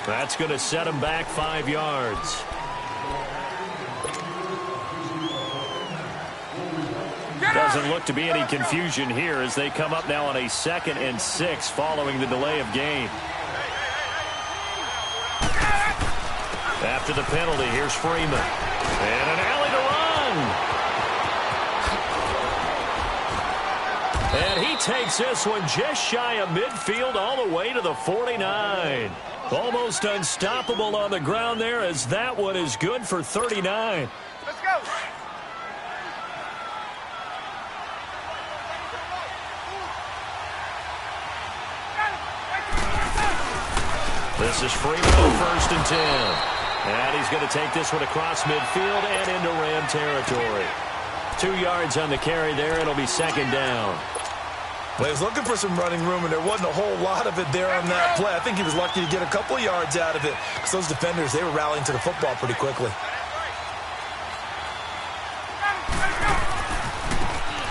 That's going to set him back 5 yards. Doesn't look to be any confusion here as they come up now on a 2nd and 6 following the delay of game. After the penalty, here's Freeman. And an alley to run. And he takes this one just shy of midfield all the way to the 49. Almost unstoppable on the ground there as that one is good for 39. Let's go. This is Freeman on 1st and 10. And he's going to take this one across midfield and into Ram territory. 2 yards on the carry there. It'll be 2nd down. Well, he was looking for some running room, and there wasn't a whole lot of it there on that play. I think he was lucky to get a couple of yards out of it because those defenders, they were rallying to the football pretty quickly.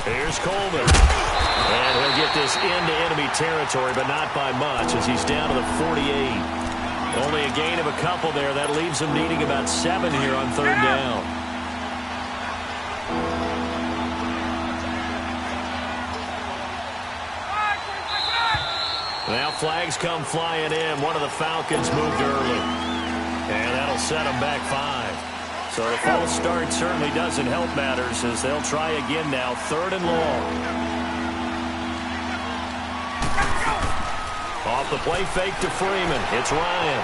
Here's Coleman. And he'll get this into enemy territory, but not by much as he's down to the 48. Only a gain of a couple there. That leaves him needing about 7 here on 3rd down. Now flags come flying in. One of the Falcons moved early. And that'll set them back 5. So the false start certainly doesn't help matters as they'll try again now. 3rd and long. Off the play fake to Freeman. It's Ryan.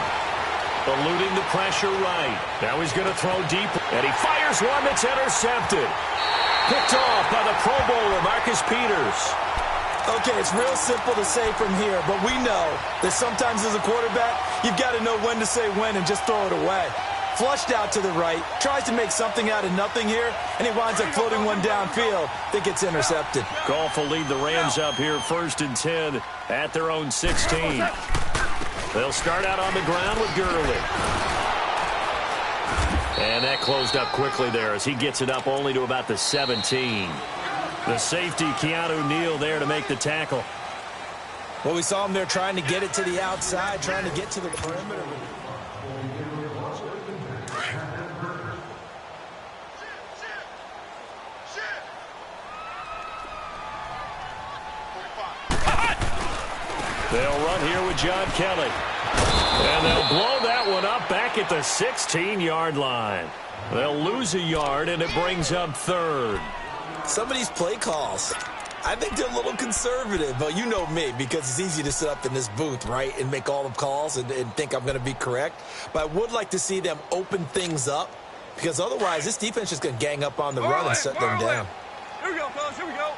Eluding the pressure right. Now he's going to throw deep. And he fires one that's intercepted. Picked off by the Pro Bowler, Marcus Peters. Okay, it's real simple to say from here, but we know that sometimes as a quarterback, you've got to know when to say when and just throw it away. Flushed out to the right, tries to make something out of nothing here, and he winds up floating one downfield that gets intercepted. Goff will lead the Rams up here 1st and 10 at their own 16. They'll start out on the ground with Gurley. And that closed up quickly there as he gets it up only to about the 17. The safety, Keanu Neal, there to make the tackle. Well, we saw him there trying to get it to the outside, trying to get to the perimeter. They'll run here with John Kelly. And they'll blow that one up back at the 16-yard line. They'll lose a yard, and it brings up 3rd. Some of these play calls, I think they're a little conservative, but you know me, because it's easy to sit up in this booth, right, and make all the calls and think I'm going to be correct. But I would like to see them open things up, because otherwise this defense is going to gang up on the run and shut them down. Here we go, fellas. Here we go.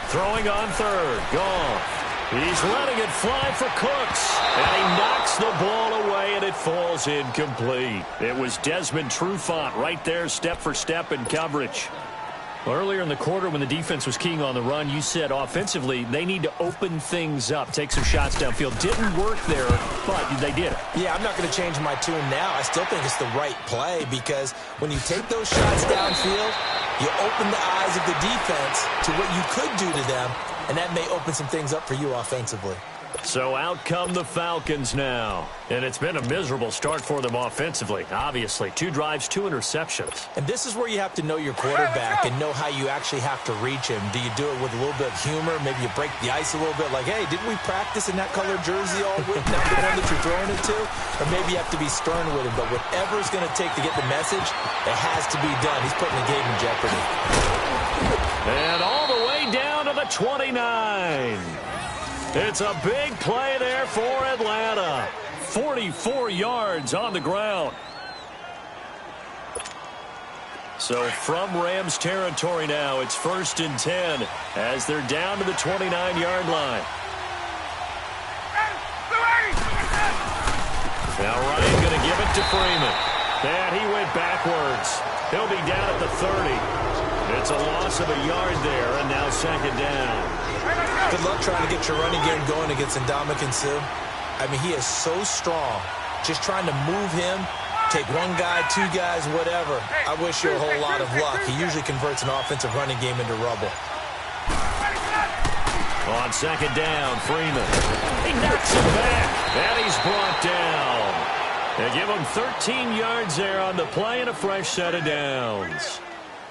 Throwing on 3rd. Goff. He's letting it fly for Cooks. And he knocks the ball away, and it falls incomplete. It was Desmond Trufant right there, step for step in coverage. Earlier in the quarter when the defense was keying on the run, you said offensively they need to open things up, take some shots downfield. Didn't work there, but they did it. Yeah, I'm not going to change my tune now. I still think it's the right play because when you take those shots downfield, you open the eyes of the defense to what you could do to them, and that may open some things up for you offensively. So out come the Falcons now. And it's been a miserable start for them offensively, obviously. 2 drives, 2 interceptions. And this is where you have to know your quarterback and know how you actually have to reach him. Do you do it with a little bit of humor? Maybe you break the ice a little bit like, hey, didn't we practice in that colored jersey all week, not the one that you're throwing it to? Or maybe you have to be stern with him. But whatever it's going to take to get the message, it has to be done. He's putting the game in jeopardy. And all the way down to the 29. It's a big play there for Atlanta. 44 yards on the ground. So from Rams territory now, it's 1st and 10 as they're down to the 29-yard line. Now Ryan going to give it to Freeman. And he went backwards. He'll be down at the 30. It's a loss of a yard there, and now 2nd down. Good luck trying to get your running game going against Ndamukong Suh. I mean, he is so strong. Just trying to move him, take one guy, 2 guys, whatever. I wish you a whole lot of luck. He usually converts an offensive running game into rubble. On second down, Freeman. He knocks him back, and he's brought down. They give him 13 yards there on the play and a fresh set of downs.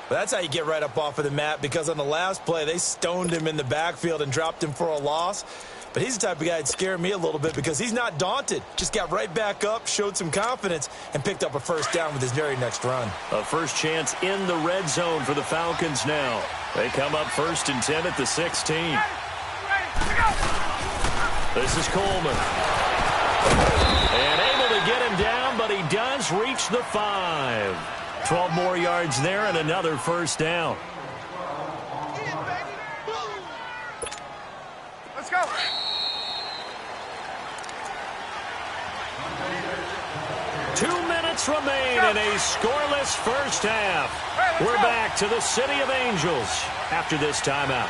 But that's how you get right up off of the mat, because on the last play, they stoned him in the backfield and dropped him for a loss. But he's the type of guy that scared me a little bit because he's not daunted. Just got right back up, showed some confidence, and picked up a first down with his very next run. A first chance in the red zone for the Falcons now. They come up 1st and 10 at the 16. This is Coleman. And able to get him down, but he does reach the 5. 12 more yards there and another first down. Let's go. Remain in a scoreless first half. We're back to the City of Angels after this timeout.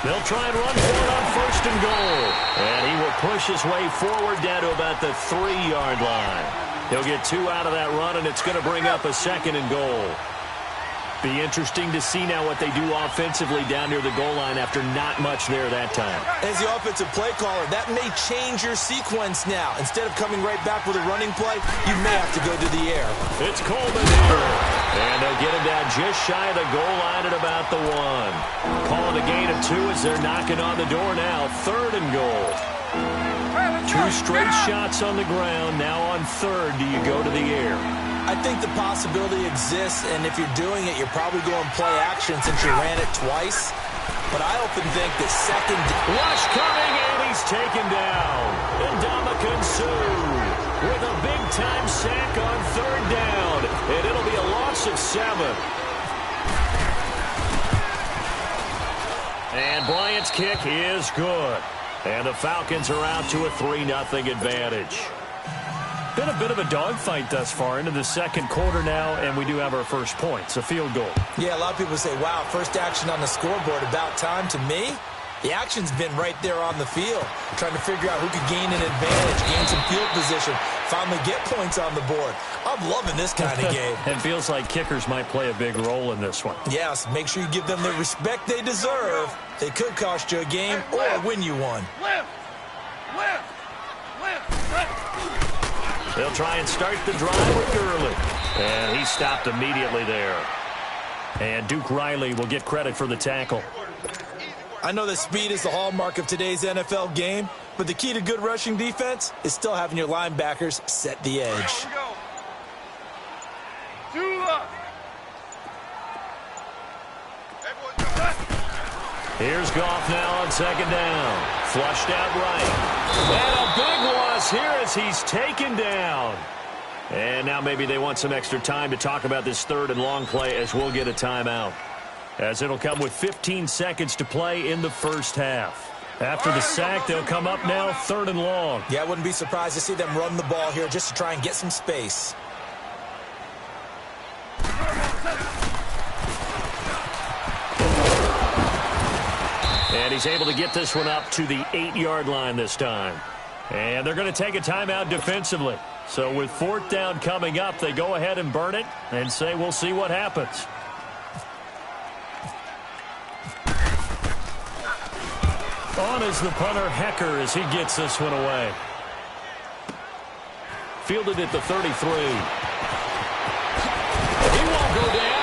They'll try and run for it on 1st and goal. And he will push his way forward down to about the 3-yard line. He'll get 2 out of that run, and it's going to bring up a 2nd and goal. Be interesting to see now what they do offensively down near the goal line after not much there that time. As the offensive play caller, that may change your sequence now. Instead of coming right back with a running play, you may have to go to the air. It's Coleman here. And they'll get him down just shy of the goal line at about the 1. Calling a gain of 2 as they're knocking on the door now. 3rd and goal. 2 straight shots on the ground. Now on 3rd, do you go to the air? I think the possibility exists, and if you're doing it, you're probably going play action since you ran it twice. But I often think that 2nd... Rush coming, and he's taken down. Ndamukong Suh with a big-time sack on 3rd down. And it'll be a loss of 7. And Bryant's kick is good. And the Falcons are out to a 3-0 advantage. Been a bit of a dogfight thus far into the 2nd quarter now, and we do have our first points, a field goal. Yeah, a lot of people say, wow, first action on the scoreboard, about time. To me, the action's been right there on the field, trying to figure out who could gain an advantage, gain some field position, finally get points on the board. I'm loving this kind of game. It feels like kickers might play a big role in this one. Yes, make sure you give them the respect they deserve. They could cost you a game or win you one. They'll try and start the drive with Gurley. And he stopped immediately there. And Duke Riley will get credit for the tackle. I know that speed is the hallmark of today's NFL game, but the key to good rushing defense is still having your linebackers set the edge. Here's Goff now on 2nd down. Flushed out right. And a big loss here as he's taken down. And now maybe they want some extra time to talk about this 3rd and long play as we'll get a timeout. As it'll come with 15 seconds to play in the first half. After the sack, they'll come up now 3rd and long. Yeah, I wouldn't be surprised to see them run the ball here just to try and get some space. And he's able to get this one up to the 8-yard line this time. And they're going to take a timeout defensively. So with 4th down coming up, they go ahead and burn it and say we'll see what happens. On is the punter, Hecker, as he gets this one away. Fielded at the 33. He won't go down.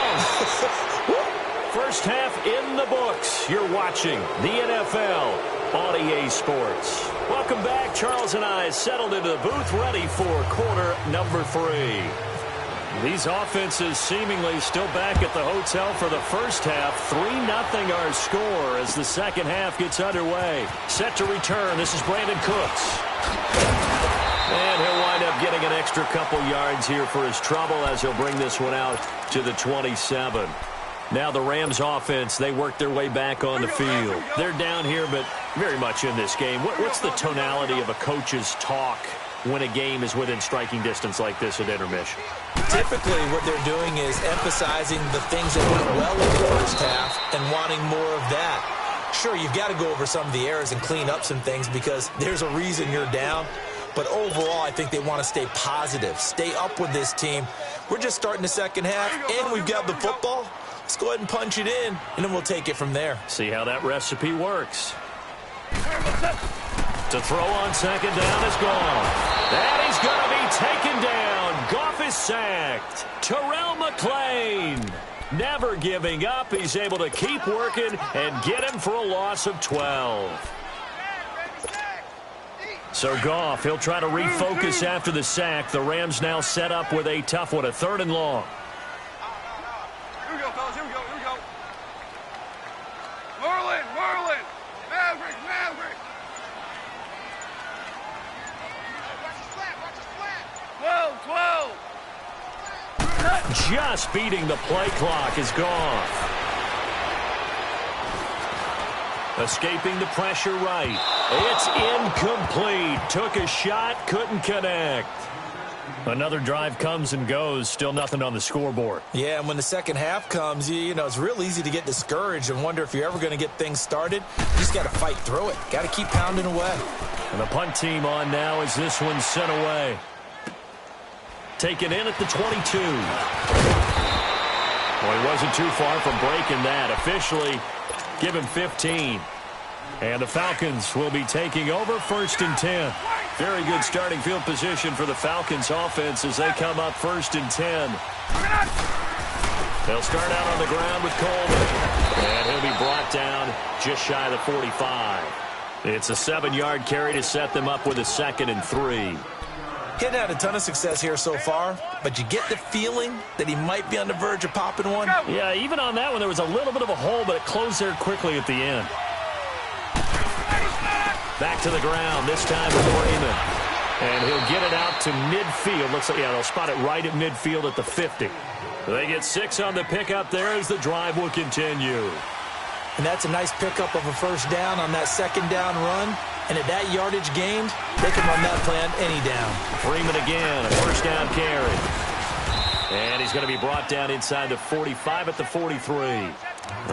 First half in the books. You're watching the NFL on EA Sports. Welcome back. Charles and I settled into the booth ready for quarter number 3. These offenses seemingly still back at the hotel for the first half. 3-0 our score as the second half gets underway. Set to return. This is Brandon Cooks. And he'll wind up getting an extra couple yards here for his trouble as he'll bring this one out to the 27. Now the Rams offense, they work their way back on the field. They're down here, but very much in this game. What's the tonality of a coach's talk when a game is within striking distance like this at intermission? Typically, what they're doing is emphasizing the things that went well in the first half and wanting more of that. Sure, you've got to go over some of the errors and clean up some things because there's a reason you're down. But overall, I think they want to stay positive, stay up with this team. We're just starting the second half, and we've got the football. Let's go ahead and punch it in, and then we'll take it from there. See how that recipe works. To throw on second down is gone. And he's going to be taken down. Goff is sacked. Terrell McClain never giving up. He's able to keep working and get him for a loss of 12. So Goff, he'll try to refocus after the sack. The Rams now set up with a tough one, a 3rd and long. Here we go, fellas. Here we go. Here we go. Marlin. Maverick. Watch his flat. 12. Just beating the play clock is gone. Escaping the pressure right. It's incomplete. Took a shot, couldn't connect. Another drive comes and goes. Still nothing on the scoreboard. Yeah, and when the second half comes, you know, it's real easy to get discouraged and wonder if you're ever going to get things started. You just got to fight through it. Got to keep pounding away. And the punt team on now as this one's sent away. Taken in at the 22. Well, he wasn't too far from breaking that. Officially, give him 15. And the Falcons will be taking over 1st and 10. Very good starting field position for the Falcons offense as they come up 1st and 10. They'll start out on the ground with Coleman. And he'll be brought down just shy of the 45. It's a 7-yard carry to set them up with a 2nd and 3. Hadn't had a ton of success here so far, but you get the feeling that he might be on the verge of popping one. Yeah, even on that one, there was a little bit of a hole, but it closed there quickly at the end. Back to the ground, this time with Freeman. And he'll get it out to midfield. Looks like, yeah, they'll spot it right at midfield at the 50. They get 6 on the pickup there as the drive will continue. And that's a nice pickup of a 1st down on that 2nd down run. And at that yardage gained, they can run that play on any down. Freeman again, a 1st down carry. And he's going to be brought down inside the 45 at the 43.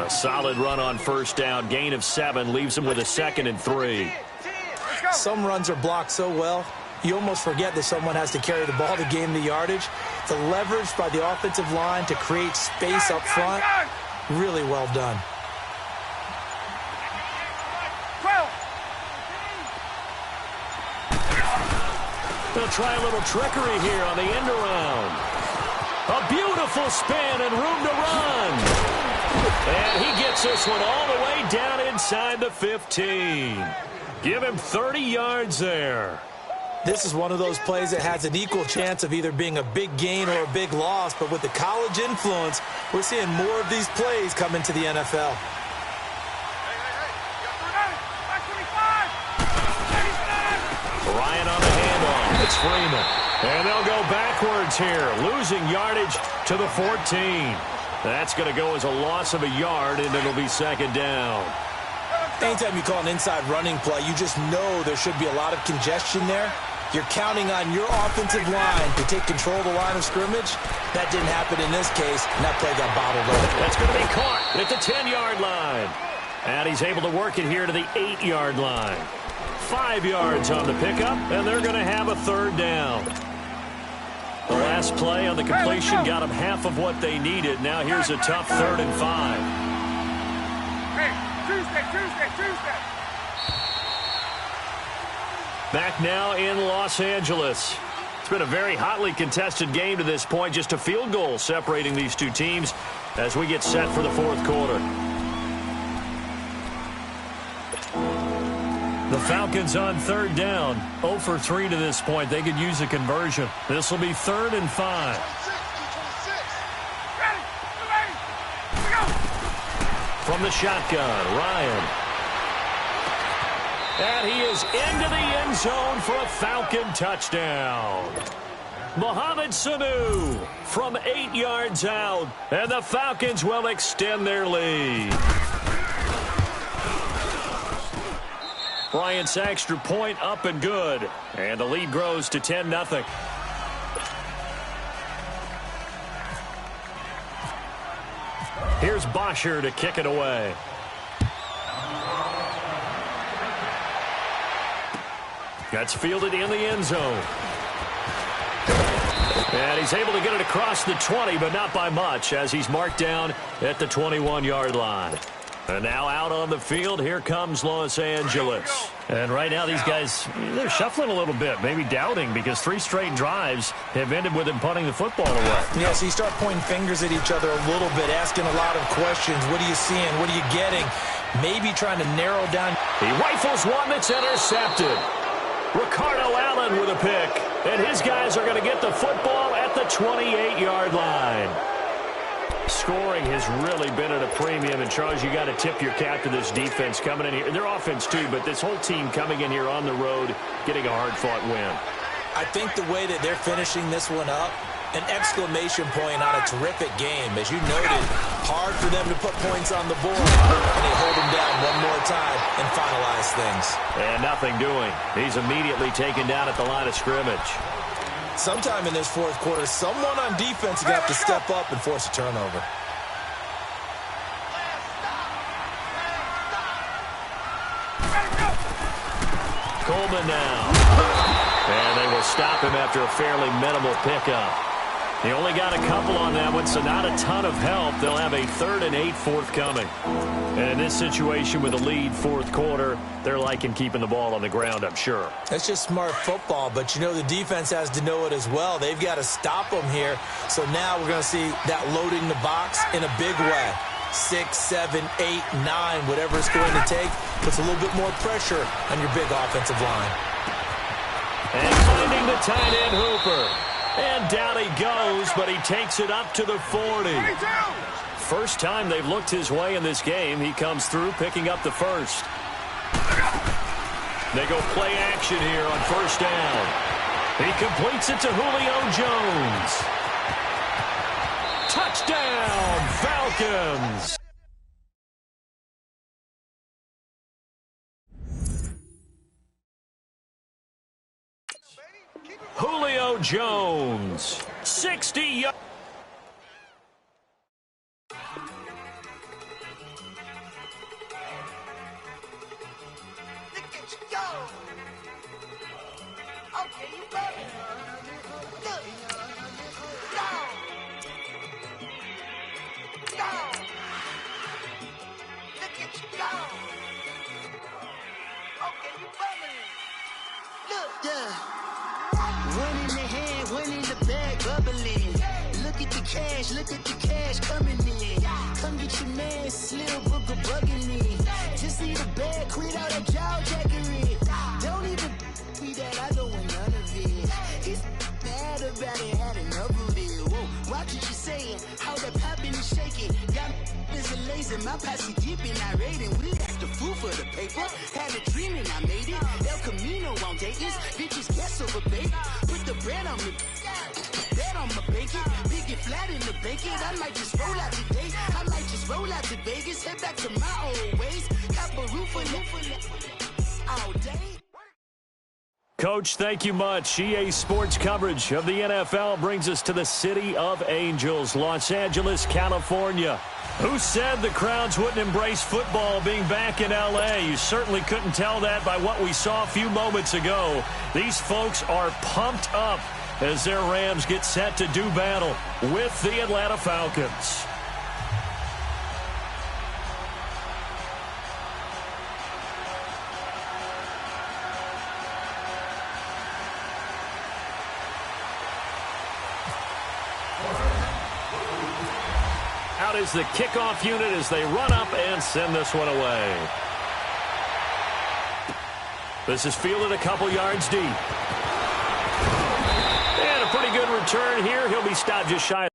A solid run on 1st down, gain of 7, leaves him with a 2nd and 3. Some runs are blocked so well, you almost forget that someone has to carry the ball to gain the yardage. The leverage by the offensive line to create space up front, really well done. They'll try a little trickery here on the end around. A beautiful spin and room to run. And he gets this one all the way down inside the 15. Give him 30 yards there. This is one of those plays that has an equal chance of either being a big gain or a big loss, but with the college influence, we're seeing more of these plays come into the NFL. Ryan on the handoff. It's Freeman. And they'll go backwards here, losing yardage to the 14. That's going to go as a loss of a yard, and it'll be 2nd down. Anytime you call an inside running play, you just know there should be a lot of congestion there. You're counting on your offensive line to take control of the line of scrimmage. That didn't happen in this case, and that play got bottled up. That's going to be caught at the 10-yard line. And he's able to work it here to the 8-yard line. 5 yards on the pickup, and they're going to have a 3rd down. The last play on the completion got them half of what they needed. Now here's a tough 3rd and 5. Tuesday. Back now in Los Angeles. It's been a very hotly contested game to this point. Just a field goal separating these two teams as we get set for the 4th quarter. The Falcons on 3rd down. 0 for 3 to this point. They could use a conversion. This will be 3rd and 5. From the shotgun, Ryan. And he is into the end zone for a Falcon touchdown. Mohamed Sanu from 8 yards out. And the Falcons will extend their lead. Bryant's extra point up and good. And the lead grows to 10-0. Here's Bosher to kick it away. That's fielded in the end zone. And he's able to get it across the 20, but not by much, as he's marked down at the 21-yard line. And now out on the field, here comes Los Angeles. And right now these guys, they're shuffling a little bit, maybe doubting, because 3 straight drives have ended with him punting the football away. Yeah, so you start pointing fingers at each other a little bit, asking a lot of questions. What are you seeing? What are you getting? Maybe trying to narrow down. He rifles one that's intercepted. Ricardo Allen with a pick. And his guys are going to get the football at the 28-yard line. Scoring has really been at a premium. And, Charles, you got to tip your cap to this defense coming in here. Their offense, too, but this whole team coming in here on the road, getting a hard-fought win. I think the way that they're finishing this one up, an exclamation point on a terrific game. As you noted, hard for them to put points on the board. And they hold them down one more time and finalize things. And nothing doing. He's immediately taken down at the line of scrimmage. Sometime in this fourth quarter, someone on defense is going to have to step up and force a turnover. Coleman now. And they will stop him after a fairly minimal pickup. He only got a couple on that one, so not a ton of help. They'll have a 3rd and 8 forthcoming. And in this situation with a lead fourth quarter, they're liking keeping the ball on the ground, I'm sure. That's just smart football, but you know the defense has to know it as well. They've got to stop them here. So now we're going to see that loading the box in a big way. 6, 7, 8, 9, whatever it's going to take, puts a little bit more pressure on your big offensive line. And finding the tight end Hooper. And down he goes, but he takes it up to the 40. First time they've looked his way in this game. He comes through, picking up the first. They go play action here on first down. He completes it to Julio Jones. Touchdown, Falcons! Julio Jones, 60 yards. Look at you go. Okay, you got it. Look. Down. Down. Look at you go. Okay, you bumming. Look, yeah. One in the hand, one in the bag, bubbling. Look at the cash coming in. Come get your man, Slim Booker bugging me. Just need a bag, quit all that jaw jackery. Don't even be that, I don't want none of it. He's mad about it, had enough of it. Whoa, watch what you saying, how that poppin' and shaking. Got me is a laser, my posse deep and I raiding. We asked the fool for the paper, had a dream and I made it. El Camino on Dayton's, bitches guess over bait. Put the bread on me, that on my bacon. Big and flat in the bacon, I might just roll out today. I might just roll out to Vegas, head back to my old ways. Cop a roof all day. Coach, thank you much. EA Sports coverage of the NFL brings us to the City of Angels, Los Angeles, California. Who said the crowds wouldn't embrace football being back in L.A.? You certainly couldn't tell that by what we saw a few moments ago. These folks are pumped up as their Rams get set to do battle with the Atlanta Falcons. Out is the kickoff unit as they run up and send this one away. This is fielded a couple yards deep. And a pretty good return here. He'll be stopped just shy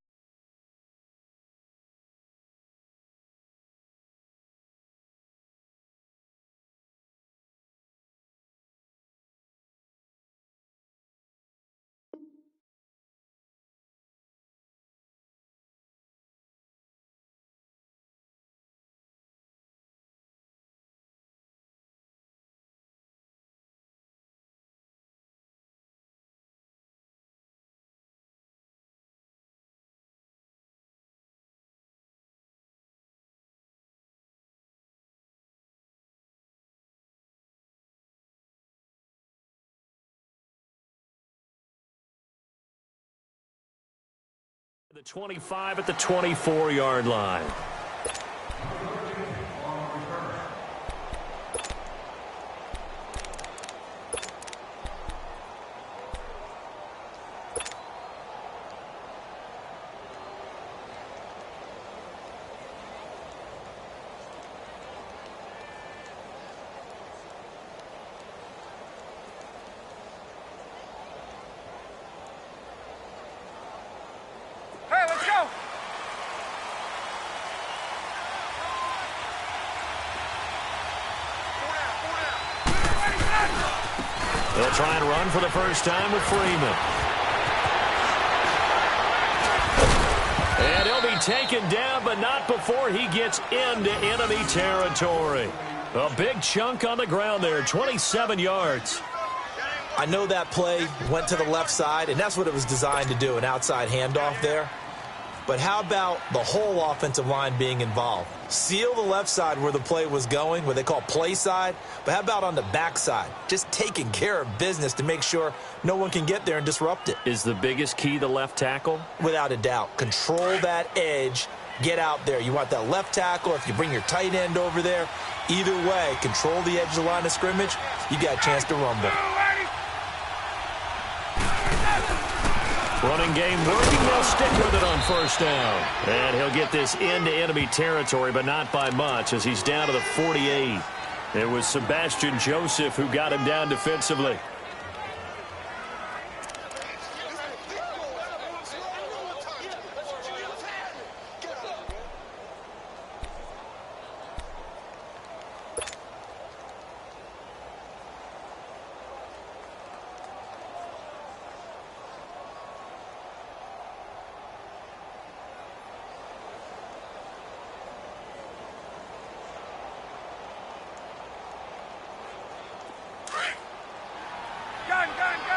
The 25 at the 24-yard line. They'll try and run for the first time with Freeman. And he'll be taken down, but not before he gets into enemy territory. A big chunk on the ground there, 27 yards. I know that play went to the left side, and that's what it was designed to do, an outside handoff there. But how about the whole offensive line being involved? Seal the left side where the play was going, what they call play side. But how about on the back side? Just taking care of business to make sure no one can get there and disrupt it. Is the biggest key the left tackle? Without a doubt. Control that edge. Get out there. You want that left tackle. If you bring your tight end over there, either way, control the edge of the line of scrimmage. You got a chance to rumble. Running game working. They'll stick with it on first down. And he'll get this into enemy territory, but not by much as he's down to the 48. It was Sebastian Joseph who got him down defensively.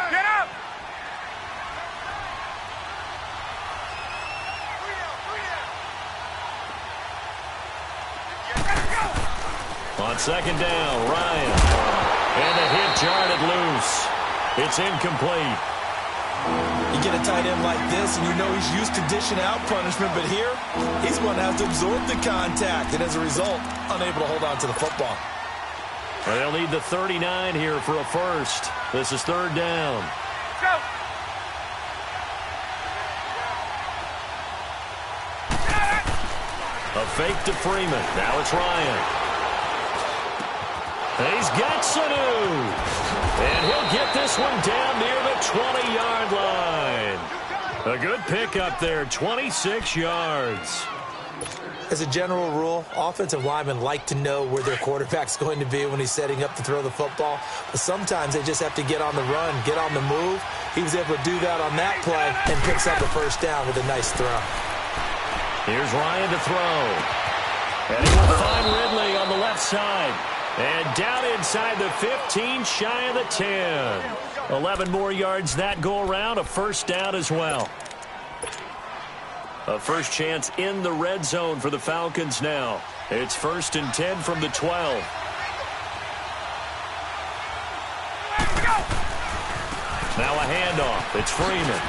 Get up! On second down, Ryan. And the hit jarred it loose. It's incomplete. You get a tight end like this, and you know he's used to dishing out punishment, but here, he's going to have to absorb the contact, and as a result, unable to hold on to the football. They'll need the 39 here for a first. This is third down. Go! A fake to Freeman. Now it's Ryan. He's got Sanu. And he'll get this one down near the 20-yard line. A good pickup there, 26 yards. As a general rule, offensive linemen like to know where their quarterback's going to be when he's setting up to throw the football. But sometimes they just have to get on the run, get on the move. He was able to do that on that play and picks up the first down with a nice throw. Here's Ryan to throw. And he will find Ridley on the left side. And down inside the 15, shy of the 10. 11 more yards that go around, a first down as well. A first chance in the red zone for the Falcons now. It's 1st and 10 from the 12. Now a handoff. It's Freeman.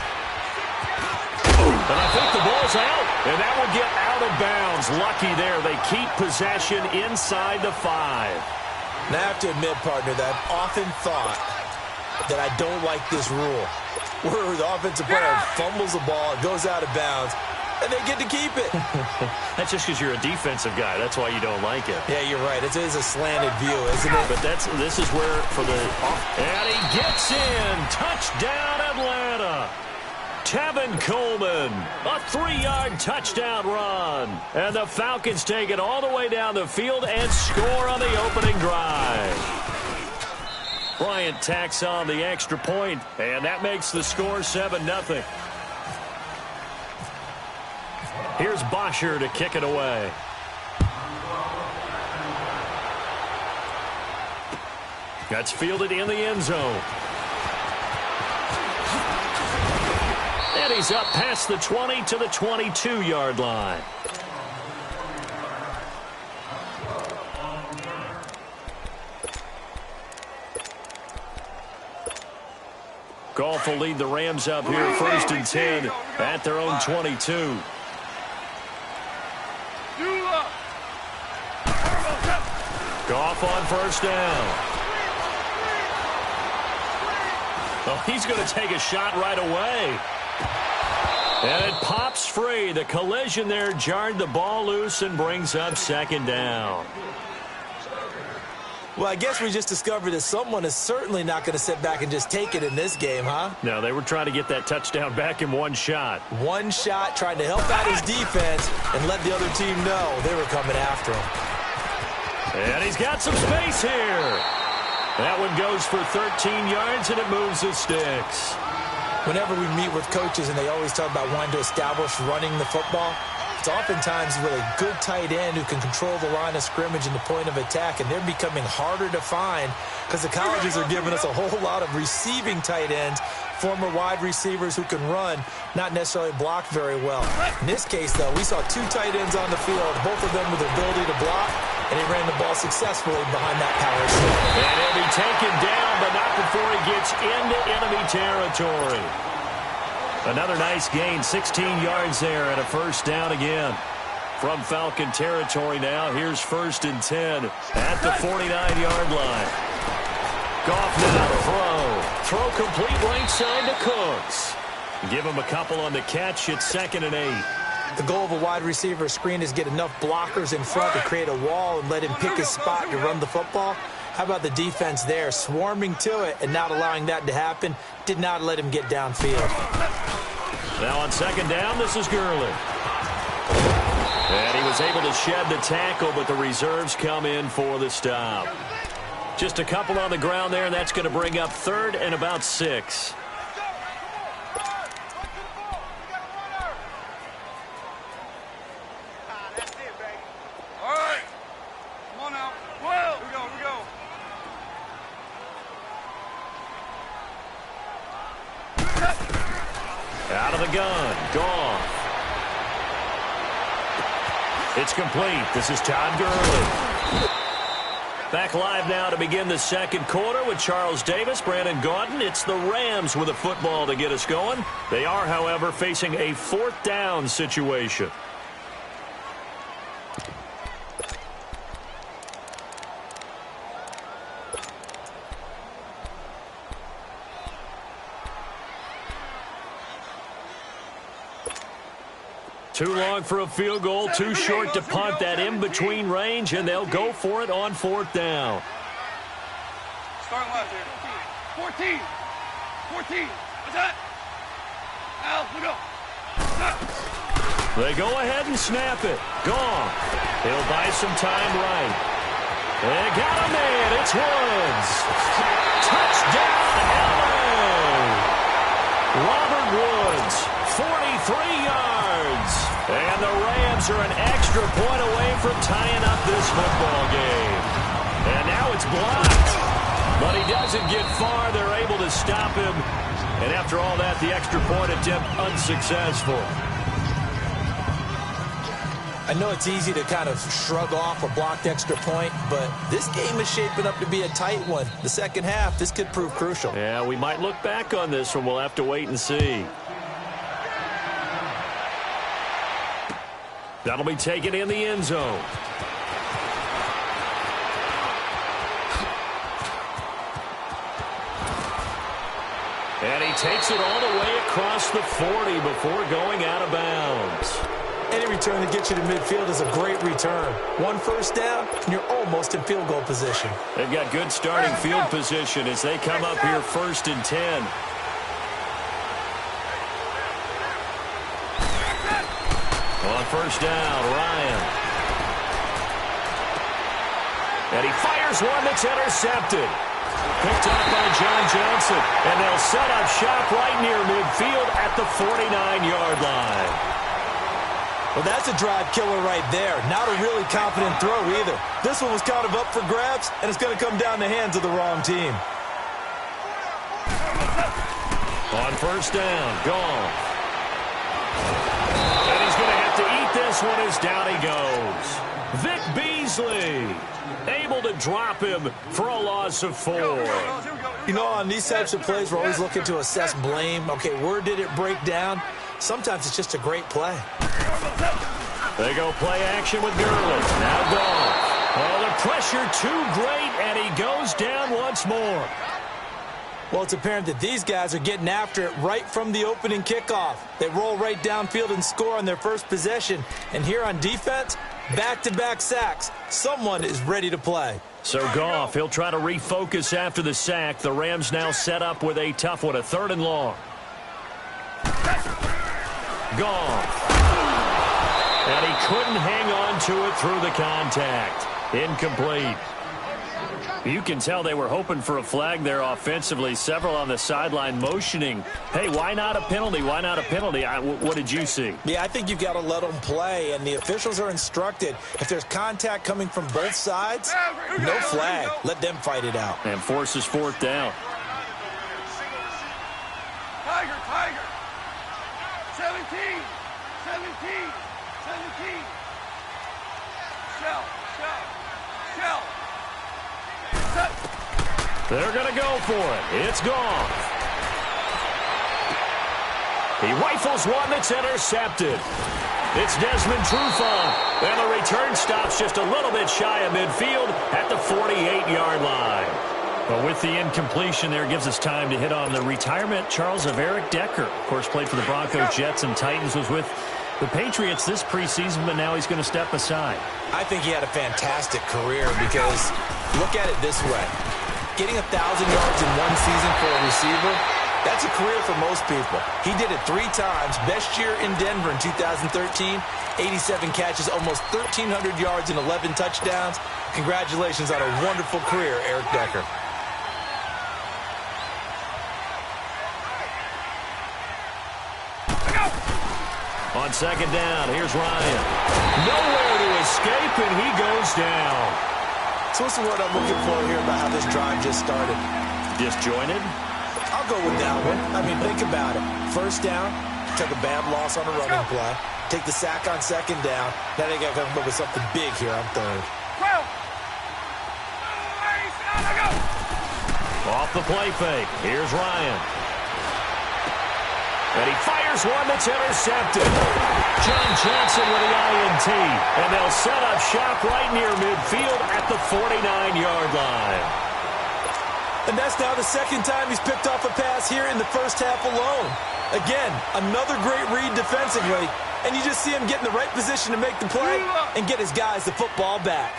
And I think the ball's out. And that will get out of bounds. Lucky there. They keep possession inside the 5. Now, I have to admit, partner, that I've often thought that I don't like this rule, where the offensive player fumbles the ball, it goes out of bounds, and they get to keep it. That's just because you're a defensive guy. That's why you don't like it. Yeah, you're right. It is a slanted view, isn't it? But this is where for the and he gets in. Touchdown, Atlanta. Tevin Coleman, a 3-yard touchdown run. And the Falcons take it all the way down the field and score on the opening drive. Bryant tacks on the extra point, and that makes the score 7-0. Here's Bosher to kick it away. That's fielded in the end zone. And he's up past the 20 to the 22-yard line. Goff will lead the Rams up here 1st and 10 at their own 22. Goff on 1st down. Oh, he's going to take a shot right away. And it pops free. The collision there jarred the ball loose and brings up 2nd down. Well, I guess we just discovered that someone is certainly not going to sit back and just take it in this game, huh? No, they were trying to get that touchdown back in one shot. One shot, trying to help out his defense and let the other team know they were coming after him. And he's got some space here. That one goes for 13 yards, and it moves the sticks. Whenever we meet with coaches and they always talk about wanting to establish running the football, it's oftentimes with a good tight end who can control the line of scrimmage and the point of attack, and they're becoming harder to find because the colleges are giving us a whole lot of receiving tight ends, former wide receivers who can run, not necessarily block very well. In this case, though, we saw 2 tight ends on the field, both of them with the ability to block, and he ran the ball successfully behind that power shift. And he'll be taken down, but not before he gets into enemy territory. Another nice gain, 16 yards there, and a 1st down again. From Falcon territory now, here's 1st and 10 at the 49-yard line. Goff now to throw. Throw complete right side to Cooks. Give him a couple on the catch. It's 2nd and 8. The goal of a wide receiver screen is get enough blockers in front to create a wall and let him pick his spot to run the football. How about the defense there, swarming to it and not allowing that to happen? Did not let him get downfield. Now on 2nd down, this is Gurley. And he was able to shed the tackle, but the reserves come in for the stop. Just a couple on the ground there, and that's going to bring up 3rd and about 6. Out of the gun, Goff. It's complete. This is Todd Gurley. Back live now to begin the 2nd quarter with Charles Davis, Brandon Gaudin. It's the Rams with a football to get us going. They are, however, facing a 4th down situation. Too long for a field goal, too short to punt. That in-between range, and they'll go for it on 4th down. Starting left here. 14. 14. What's that? Al, we go. They go ahead and snap it. Goff. He'll buy some time right. They got a man. It's Woods. Touchdown, LA. Robert Woods, 43 yards. And the Rams are an extra point away from tying up this football game. And now it's blocked. But he doesn't get far. They're able to stop him. And after all that, the extra point attempt unsuccessful. I know it's easy to kind of shrug off a blocked extra point, but this game is shaping up to be a tight one. The 2nd half, this could prove crucial. Yeah, we might look back on this one. We'll have to wait and see. That'll be taken in the end zone. And he takes it all the way across the 40 before going out of bounds. Any return that gets you to midfield is a great return. 1 first down, and you're almost in field goal position. They've got good starting field position as they come up here 1st and 10. On 1st down, Ryan. And he fires one that's intercepted. Picked up by John Johnson. And they'll set up shop right near midfield at the 49-yard line. Well, that's a drive killer right there. Not a really confident throw either. This one was kind of up for grabs, and it's going to come down the hands of the wrong team. On 1st down, Goff. And he's going to have to eat this one as down he goes. Vic Beasley able to drop him for a loss of 4. You know, on these types of plays, we're always looking to assess blame. Okay, where did it break down? Sometimes it's just a great play. They go play action with Gurley. Now Goff. Oh, the pressure too great, and he goes down once more. Well, it's apparent that these guys are getting after it right from the opening kickoff. They roll right downfield and score on their first possession. And here on defense, back-to-back sacks. Someone is ready to play. So Goff, he'll try to refocus after the sack. The Rams now set up with a tough one, a 3rd and long. Goff. And he couldn't hang on to it through the contact. Incomplete. You can tell they were hoping for a flag there offensively. Several on the sideline motioning, hey, why not a penalty? Why not a penalty? What did you see? Yeah, I think you've got to let them play, and the officials are instructed. If there's contact coming from both sides, no flag. Let them fight it out. And forces 4th down. Tiger, Tiger. 17. 17. 17. Shell. They're going to go for it. It's Goff. He rifles one that's intercepted. It's Desmond Trufant. And the return stops just a little bit shy of midfield at the 48-yard line. But with the incompletion there, gives us time to hit on the retirement, Charles, of Eric Decker. Of course, played for the Broncos, Jets, and Titans, was with the Patriots this preseason, but now he's going to step aside. I think he had a fantastic career because look at it this way. Getting 1,000 yards in one season for a receiver, that's a career for most people. He did it 3 times. Best year in Denver in 2013, 87 catches, almost 1,300 yards and 11 touchdowns. Congratulations on a wonderful career, Eric Decker. On 2nd down, here's Ryan. Nowhere to escape, and he goes down. So what's the word I'm looking for here about how this drive just started? Disjointed? I'll go with that one. I mean, think about it. 1st down, took a bad loss on a running play. Take the sack on 2nd down. Now they got to come up with something big here on 3rd. Off the play fake. Here's Ryan. And he fires one that's intercepted. John Johnson with the INT. And they'll set up shop right near midfield at the 49-yard line. And that's now the 2nd time he's picked off a pass here in the 1st half alone. Again, another great read defensively. And you just see him get in the right position to make the play and get his guys the football back.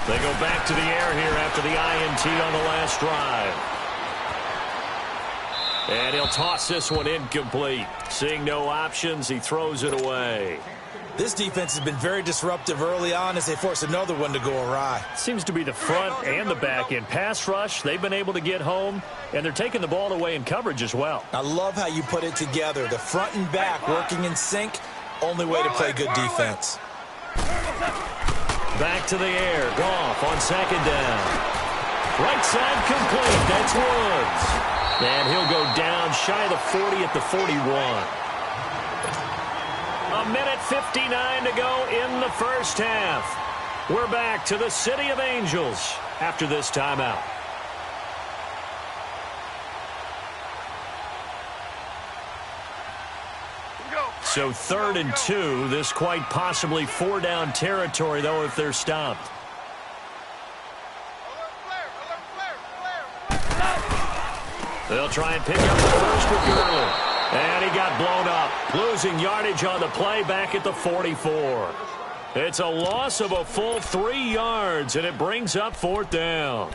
They go back to the air here after the INT on the last drive. And he'll toss this one incomplete. Seeing no options, he throws it away. This defense has been very disruptive early on as they force another one to go awry. Seems to be the front and the back end. Pass rush, they've been able to get home, and they're taking the ball away in coverage as well. I love how you put it together. The front and back working in sync, only way to play good defense. Back to the air. Goff on 2nd down. Right side complete. That's Woods. And he'll go down shy of the 40 at the 41. 1:59 to go in the 1st half. We're back to the City of Angels after this timeout. So 3rd and 2. This quite possibly 4-down territory, though, if they're stopped. They'll try and pick up the first with Gurley. And he got blown up. Losing yardage on the play back at the 44. It's a loss of a full 3 yards, and it brings up 4th down.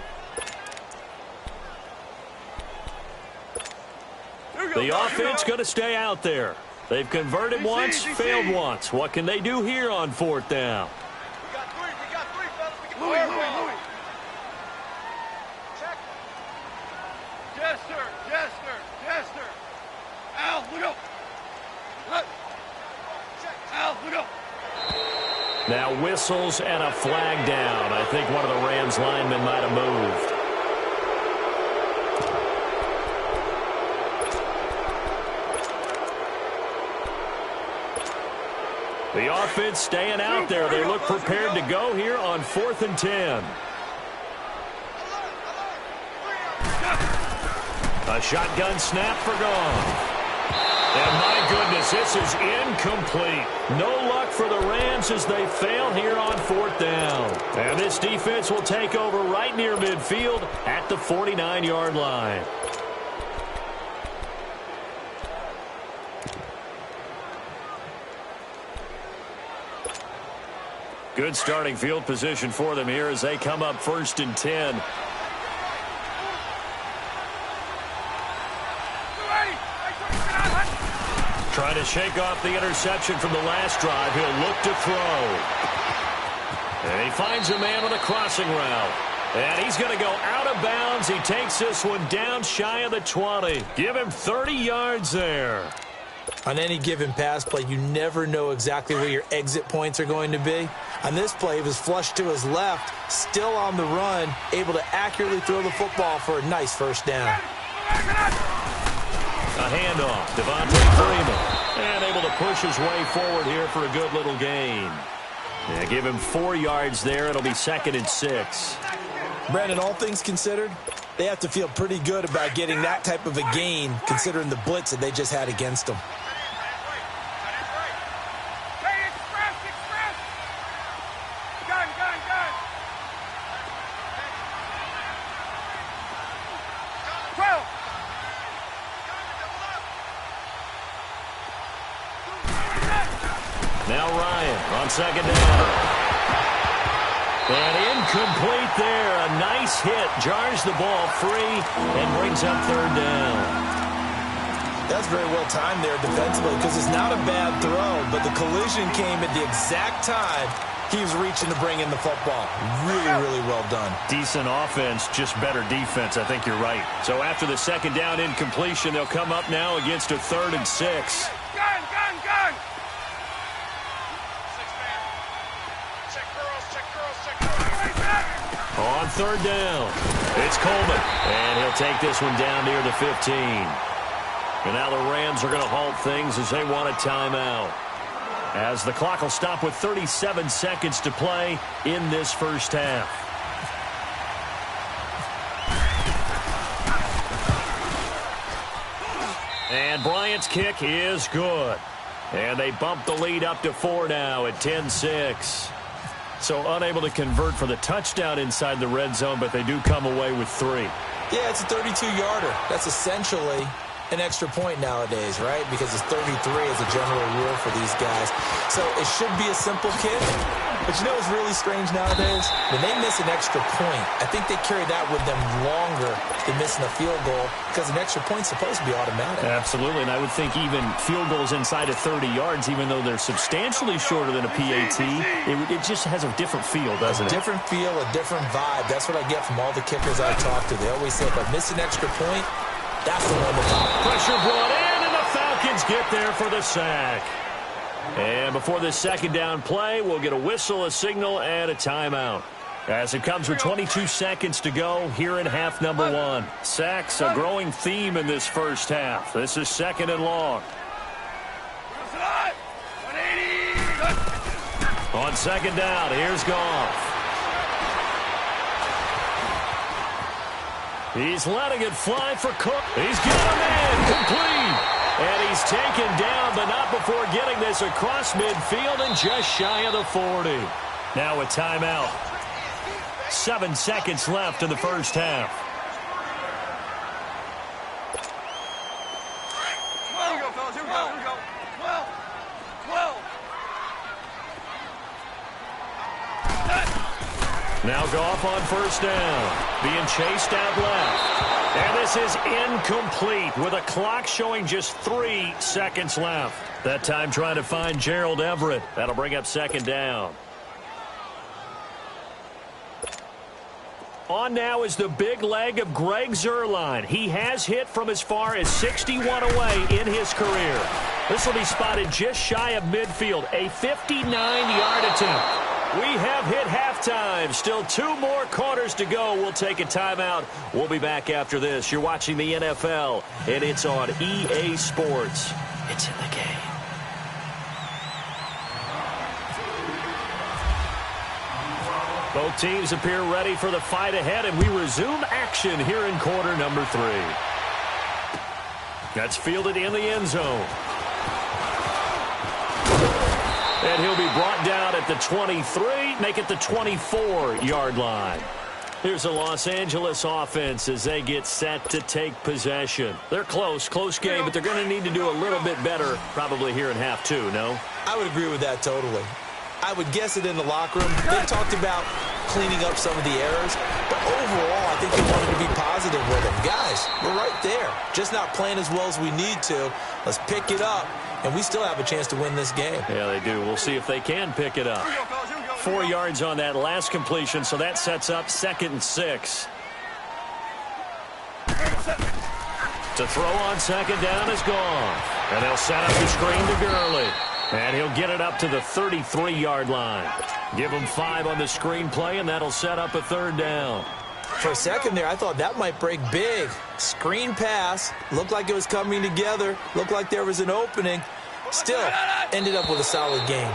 The offense going to stay out there. They've converted once, failed once. What can they do here on 4th down? We got 3, fellas. Louis. Check. Jester. Al, look up. Al, look up. Now whistles and a flag down. I think one of the Rams linemen might have moved. The offense staying out there. They look prepared to go here on 4th and 10. A shotgun snap for gone. And my goodness, this is incomplete. No luck for the Rams as they fail here on 4th down. And this defense will take over right near midfield at the 49-yard line. Good starting field position for them here as they come up 1st and 10. Trying to shake off the interception from the last drive. He'll look to throw. And he finds a man on the crossing route. And he's going to go out of bounds. He takes this one down shy of the 20. Give him 30 yards there. On any given pass play, you never know exactly where your exit points are going to be. On this play, he was flushed to his left, still on the run, able to accurately throw the football for a nice 1st down. A handoff, Devontae Freeman, and able to push his way forward here for a good little gain. Yeah, give him 4 yards there. It'll be 2nd and 6. Brandon, all things considered, they have to feel pretty good about getting that type of a gain, considering the blitz that they just had against them. Now Ryan on 2nd down. And incomplete there. A nice hit. Jars the ball free and brings up 3rd down. That's very well timed there defensively because it's not a bad throw, but the collision came at the exact time he was reaching to bring in the football. Really, really well done. Decent offense, just better defense. I think you're right. So after the 2nd down incompletion, they'll come up now against a 3rd and 6. Gun! On 3rd down, it's Coleman, and he'll take this one down near the 15. And now the Rams are going to halt things as they want a timeout. As the clock will stop with 37 seconds to play in this 1st half. And Bryant's kick is good. And they bump the lead up to 4 now at 10-6. So unable to convert for the touchdown inside the red zone, but they do come away with 3. Yeah, it's a 32-yarder. That's essentially an extra point nowadays, right? Because it's 33 as a general rule for these guys. So it should be a simple kick. But you know what's really strange nowadays? When they miss an extra point, I think they carry that with them longer than missing a field goal because an extra point's supposed to be automatic. Absolutely, and I would think even field goals inside of 30 yards, even though they're substantially shorter than a PAT, it just has a different feel, doesn't it? A different feel, a different vibe. That's what I get from all the kickers I talk to. They always say if I miss an extra point, that's the one to pop. Pressure brought in, and the Falcons get there for the sack. And before this 2nd down play, we'll get a whistle, a signal, and a timeout. As it comes with 22 seconds to go here in half number 1. Sacks, a growing theme in this 1st half. This is 2nd and long. On 2nd down, here's Goff. He's letting it fly for Cook. He's got him in, complete. And he's taken down, but not before getting this across midfield and just shy of the 40. Now a timeout. 7 seconds left in the 1st half. Here we go, fellas. Here we go. Here we go. 12. Now Goff on 1st down. Being chased out left. And this is incomplete with a clock showing just 3 seconds left. That time trying to find Gerald Everett. That'll bring up 2nd down. On now is the big leg of Greg Zuerlein. He has hit from as far as 61 away in his career. This will be spotted just shy of midfield. A 59-yard attempt. We have hit halftime. Still 2 more quarters to go. We'll take a timeout. We'll be back after this. You're watching the NFL, and it's on EA Sports. It's in the game. Both teams appear ready for the fight ahead, and we resume action here in quarter number 3. That's fielded in the end zone. And he'll be brought down at the 23, make it the 24-yard line. Here's the Los Angeles offense as they get set to take possession. They're close game, but they're going to need to do a little bit better probably here in half two, no? I would agree with that totally. I would guess it in the locker room. They talked about cleaning up some of the errors, but overall, I think they wanted to be positive with them. Guys, we're right there. Just not playing as well as we need to. Let's pick it up, and we still have a chance to win this game. Yeah, they do. We'll see if they can pick it up. 4 yards on that last completion, so that sets up 2nd and 6. To throw on 2nd down is gone. And they'll set up the screen to Gurley. And he'll get it up to the 33-yard line. Give him 5 on the screen play, and that'll set up a 3rd down. For a second there, I thought that might break big. Screen pass. Looked like it was coming together. Looked like there was an opening. Still, ended up with a solid game.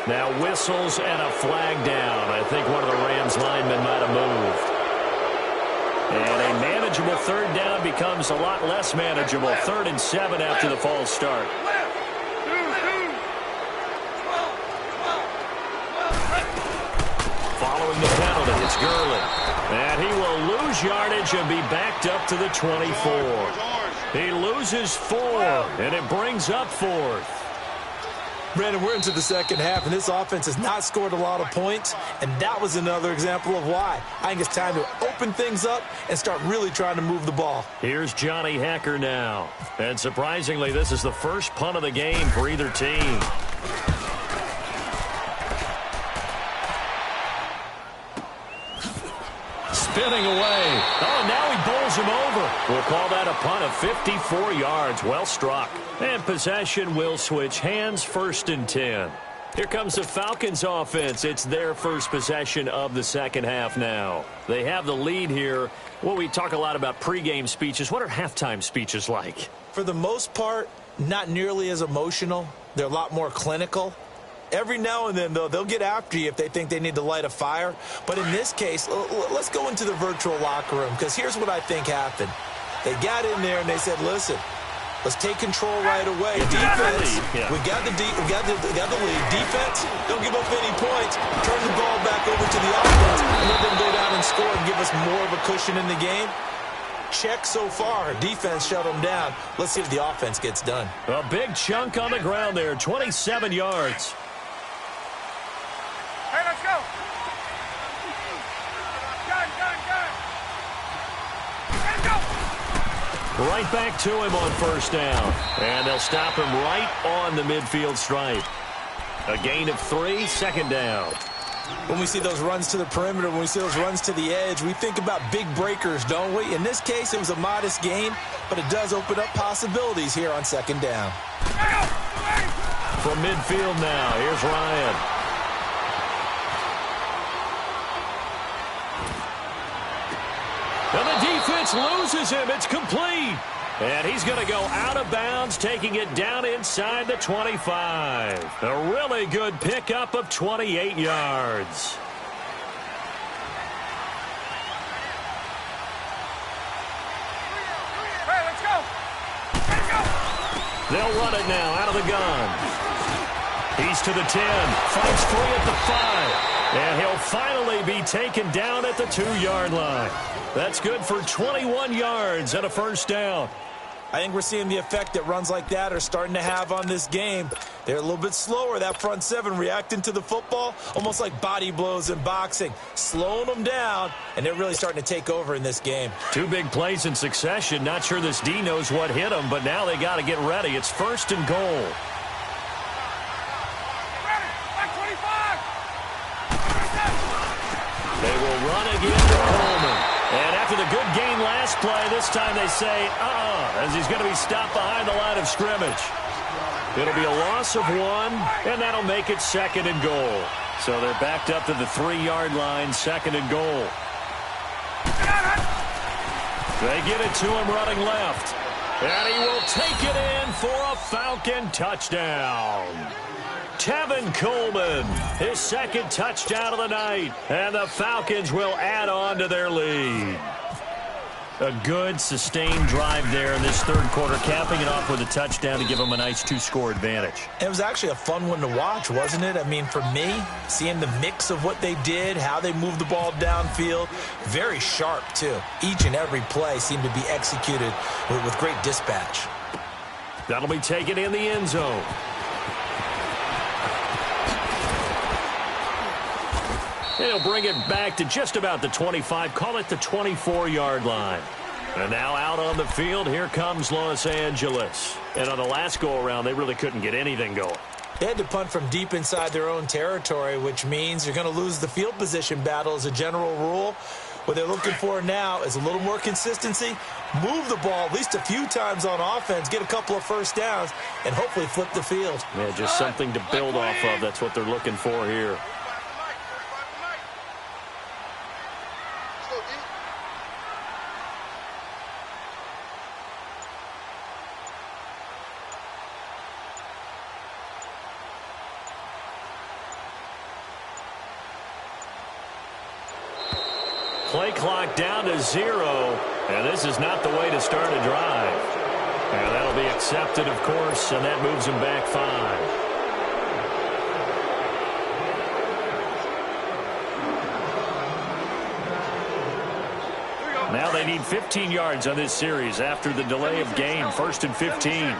Now whistles and a flag down. I think one of the Rams linemen might have moved. And a manageable 3rd down becomes a lot less manageable. 3rd and 7 after the false start. Following the penalty, it's Gurley. And he will lose yardage and be backed up to the 24. He loses 4, and it brings up 4th. Brandon, we're into the second half, and this offense has not scored a lot of points, and that was another example of why. I think it's time to open things up and start really trying to move the ball. Here's Johnny Hekker now. And surprisingly, this is the first punt of the game for either team. Spinning away. Oh, now he bowls him over. We'll call that a punt of 54 yards. Well struck. And possession will switch hands. 1st and 10. Here comes the Falcons offense. It's their first possession of the second half now. They have the lead here. Well, we talk a lot about pregame speeches. What are halftime speeches like? For the most part, not nearly as emotional. They're a lot more clinical. Every now and then, though, they'll get after you if they think they need to light a fire. But in this case, let's go into the virtual locker room, because here's what I think happened. They got in there and they said, listen, let's take control right away. Defense, we got the lead. Defense, don't give up any points. Turn the ball back over to the offense and let them go down and score and give us more of a cushion in the game. Check so far. Defense shut them down. Let's see if the offense gets done. A big chunk on the ground there, 27 yards. Hey, let's go. Gun. Let's go. Right back to him on 1st down. And they'll stop him right on the midfield stripe. A gain of 3, 2nd down. When we see those runs to the perimeter, when we see those runs to the edge, we think about big breakers, don't we? In this case, it was a modest gain, but it does open up possibilities here on 2nd down. From midfield now, here's Ryan. And the defense loses him. It's complete. And he's going to go out of bounds, taking it down inside the 25. A really good pickup of 28 yards. Hey, let's go. They'll run it now out of the gun. He's to the 10. Fights free at the 5. And he'll finally be taken down at the 2-yard line. That's good for 21 yards and a 1st down. I think we're seeing the effect that runs like that are starting to have on this game. They're a little bit slower, that front 7, reacting to the football, almost like body blows in boxing, slowing them down, and they're really starting to take over in this game. 2 big plays in succession. Not sure this D knows what hit them, but now they got to get ready. It's 1st and goal. They will run again to Coleman. And after the good gain last play, this time they say, as he's going to be stopped behind the line of scrimmage. It'll be a loss of 1, and that'll make it 2nd and goal. So they're backed up to the 3-yard line, 2nd and goal. They get it to him running left. And he will take it in for a Falcon touchdown. Tevin Coleman, his 2nd touchdown of the night, and the Falcons will add on to their lead. A good, sustained drive there in this third quarter, capping it off with a touchdown to give them a nice 2-score advantage. It was actually a fun one to watch, wasn't it? I mean, for me, seeing the mix of what they did, how they moved the ball downfield, very sharp, too. Each and every play seemed to be executed with great dispatch. That'll be taken in the end zone. He'll bring it back to just about the 25, call it the 24-yard line. And now out on the field, here comes Los Angeles. And on the last go-around, they really couldn't get anything going. They had to punt from deep inside their own territory, which means you're going to lose the field position battle as a general rule. What they're looking for now is a little more consistency, move the ball at least a few times on offense, get a couple of first downs, and hopefully flip the field. Yeah, just something to build off of. That's what they're looking for here. Play clock down to 0, and this is not the way to start a drive. And that'll be accepted, of course, and that moves them back 5. Now they need 15 yards on this series after the delay of game. 1st and 15.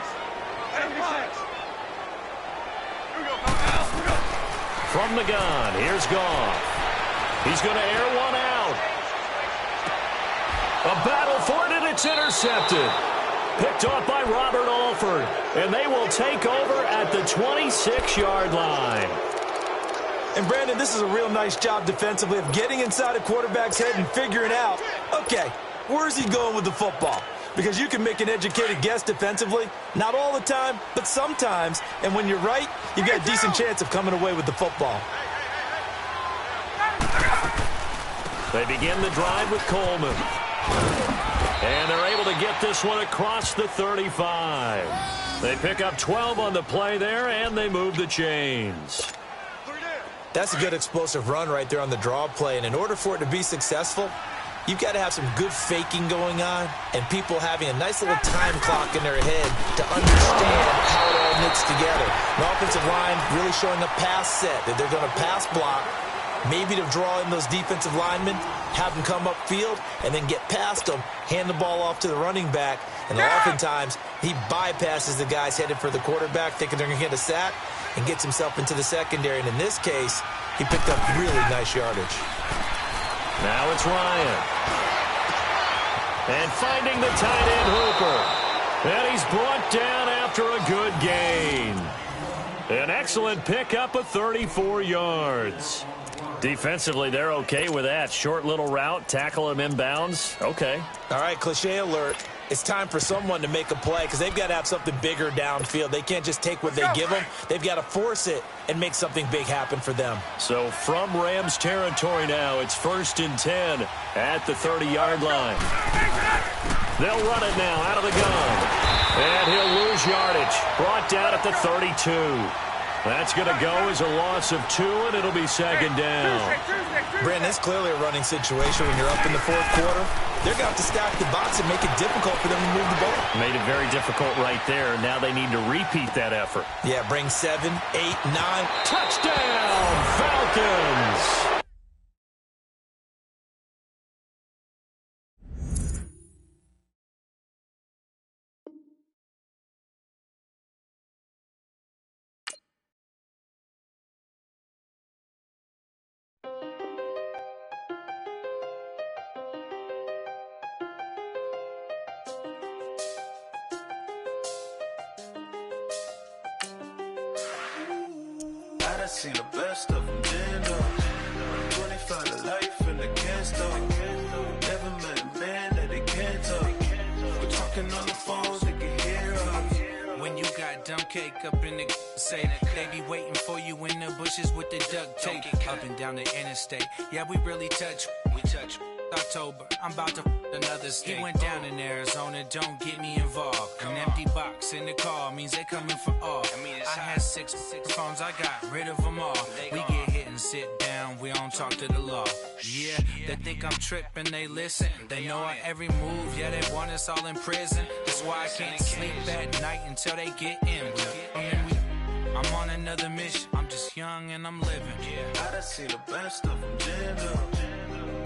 From the gun, here's Goff. He's going to air one out. A battle for it, and it's intercepted. Picked off by Robert Alford, and they will take over at the 26-yard line. And, Brandon, this is a real nice job defensively of getting inside a quarterback's head and figuring out, okay, where's he going with the football? Because you can make an educated guess defensively, not all the time, but sometimes. And when you're right, you've got a decent chance of coming away with the football. They begin the drive with Coleman. And they're able to get this one across the 35. They pick up 12 on the play there, and they move the chains. That's a good explosive run right there on the draw play. And in order for it to be successful, you've got to have some good faking going on and people having a nice little time clock in their head to understand how it all knits together. An offensive line really showing a pass set that they're going to pass block, maybe to draw in those defensive linemen, have them come upfield, and then get past them, hand the ball off to the running back, and oftentimes he bypasses the guys headed for the quarterback, thinking they're going to get a sack, and gets himself into the secondary. And in this case, he picked up really nice yardage. Now it's Ryan. And finding the tight end Hooper. And he's brought down after a good gain. An excellent pickup of 34 yards. Defensively, they're okay with that. Short little route, tackle him inbounds. Okay. All right, cliche alert. It's time for someone to make a play because they've got to have something bigger downfield. They can't just take what they give them. They've got to force it and make something big happen for them. So from Rams territory now, it's 1st and 10 at the 30-yard line. They'll run it now out of the gun. And he'll lose yardage. Brought down at the 32. That's going to go as a loss of 2, and it'll be 2nd down. Brandon, that's clearly a running situation when you're up in the 4th quarter. They're going to have to stack the box and make it difficult for them to move the ball. Made it very difficult right there. Now they need to repeat that effort. Yeah, bring 7, 8, 9. Touchdown, Falcons! I seen the best of them, then 25 to life and they can't stop. Never met a man that they can't talk. We're talking on the phones, they can hear us. When you got dumb cake up in the say, they be waiting for you in the bushes with the duct tape. Up and down the interstate, yeah, we really touch. We touch. October, I'm about to another state. He went down in Arizona, don't get me involved. An empty box in the car means they coming for all. I had six phones, I got rid of them all. We get hit and and sit down, we don't talk to the law. Yeah, they think I'm tripping, they listen. They know our every move, yeah, they want us all in prison. That's why I can't sleep at night until they get in. I'm on another mission, I'm just young and I'm living. I done seen the best of them jammed up.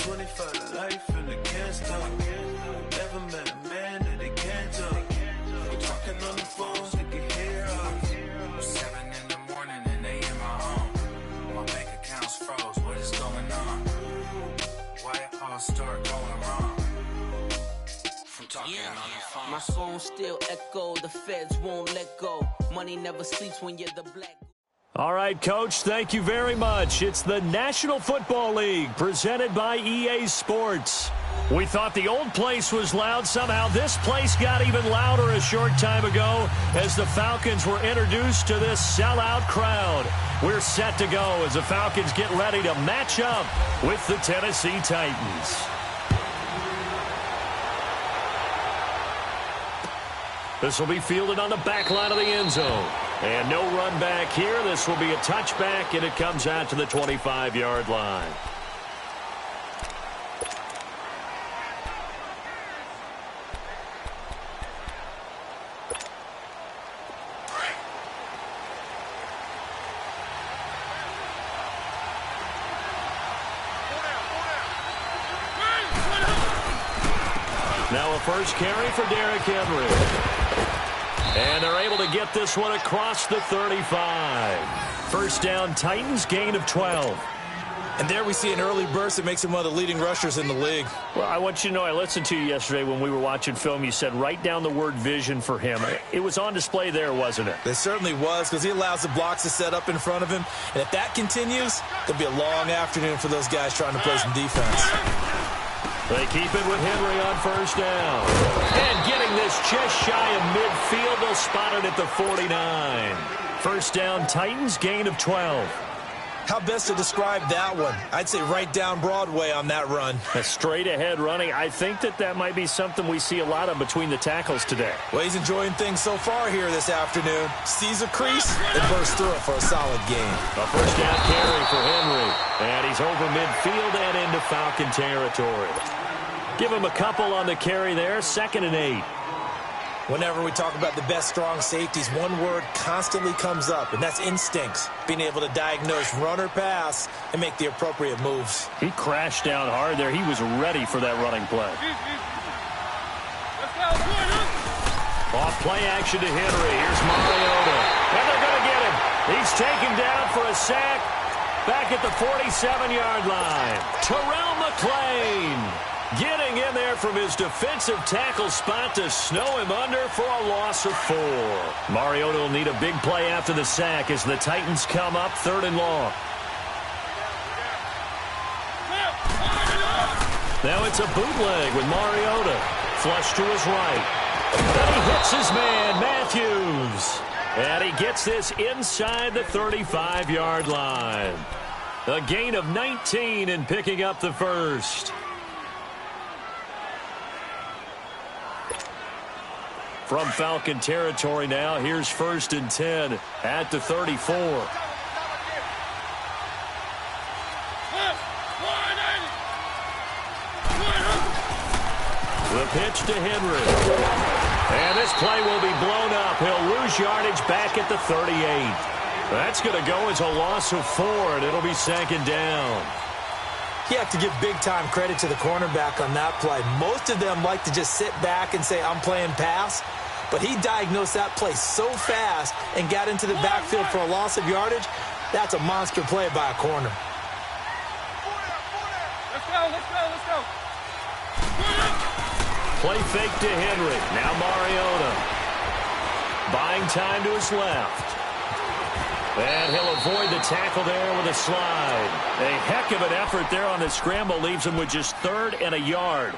25 to life and they can't stop. Never met a man that they can't talk. We're talking on the phones, they can hear us. 7 in the morning and they in my home. My bank account's froze, what is going on? Why it all start going wrong? From talking on the phone. My phone still echo, the feds won't let go. Money never sleeps when you're the black. All right, Coach, thank you very much. It's the National Football League presented by EA Sports. We thought the old place was loud. Somehow this place got even louder a short time ago as the Falcons were introduced to this sellout crowd. We're set to go as the Falcons get ready to match up with the Tennessee Titans. This will be fielded on the back line of the end zone. And no run back here. This will be a touchback, and it comes out to the 25-yard line. Now a first carry for Derrick Henry. And they're able to get this one across the 35. First down, Titans, gain of 12. And there we see an early burst that makes him one of the leading rushers in the league. Well, I want you to know, I listened to you yesterday when we were watching film. You said write down the word vision for him. It was on display there, wasn't it? It certainly was, because he allows the blocks to set up in front of him. And if that continues, there'll be a long afternoon for those guys trying to play some defense. They keep it with Henry on first down. And getting this just shy of midfield, they'll spot it at the 49. First down, Titans, gain of 12. How best to describe that one? I'd say right down Broadway on that run. A straight ahead running. I think that might be something we see a lot of between the tackles today. Well, he's enjoying things so far here this afternoon. Sees a crease and bursts through it for a solid gain. A first down carry for Henry. And he's over midfield and into Falcon territory. Give him a couple on the carry there. 2nd and 8. Whenever we talk about the best strong safeties, one word constantly comes up, and that's instincts. Being able to diagnose run or pass and make the appropriate moves. He crashed down hard there. He was ready for that running play. Off play action to Henry. Here's Mariota. And they're going to get him. He's taken down for a sack. Back at the 47-yard line. Terrell McClain getting in there from his defensive tackle spot to snow him under for a loss of 4. Mariota will need a big play after the sack as the Titans come up 3rd and long. Now it's a bootleg with Mariota. Flush to his right. And he hits his man, Matthews. And he gets this inside the 35-yard line. A gain of 19 and picking up the first. From Falcon territory now, here's 1st and 10 at the 34. The pitch to Henry. And this play will be blown up. He'll lose yardage back at the 38. That's going to go as a loss of 4, and it'll be 2nd down. You have to give big-time credit to the cornerback on that play. Most of them like to just sit back and say, I'm playing pass. But he diagnosed that play so fast and got into the backfield for a loss of yardage. That's a monster play by a corner. Let's go. Play fake to Henry. Now Mariota. Buying time to his left. And he'll avoid the tackle there with a slide. A heck of an effort there on the scramble. Leaves him with just 3rd and a yard.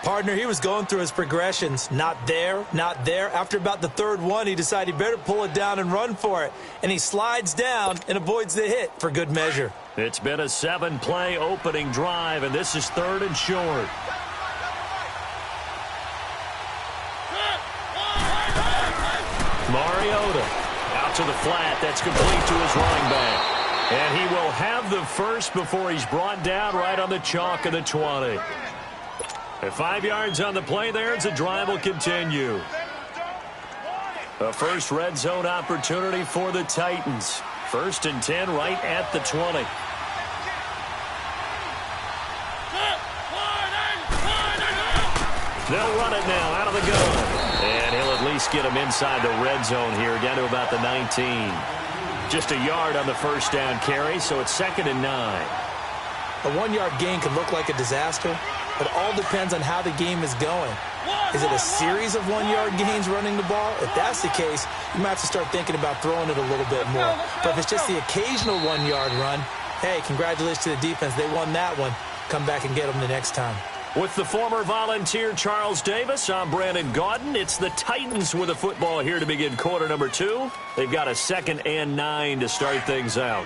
Partner, he was going through his progressions. Not there, not there. After about the 3rd one, he decided he better pull it down and run for it. And he slides down and avoids the hit for good measure. It's been a 7-play opening drive, and this is 3rd and short. Mariota out to the flat. That's complete to his running back. And he will have the first before he's brought down right on the chalk of the 20. At 5 yards on the play there, as the drive will continue. A first red zone opportunity for the Titans. 1st and 10 right at the 20. They'll run it now out of the gun. And he'll at least get him inside the red zone here, down to about the 19. Just a yard on the first down carry, so it's 2nd and 9. A 1-yard gain can look like a disaster, but it all depends on how the game is going. Is it a series of 1-yard gains running the ball? If that's the case, you might have to start thinking about throwing it a little bit more. But if it's just the occasional 1-yard run, hey, congratulations to the defense. They won that one. Come back and get them the next time. With the former Volunteer Charles Davis, I'm Brandon Gaudin. It's the Titans with the football here to begin quarter number 2. They've got a 2nd and 9 to start things out.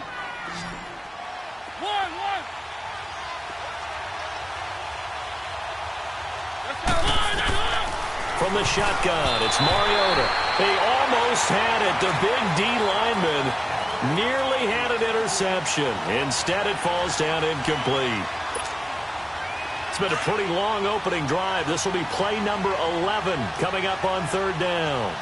From the shotgun, it's Mariota. They almost had it. The big D lineman nearly had an interception. Instead, it falls down incomplete. It's been a pretty long opening drive. This will be play number 11 coming up on 3rd down.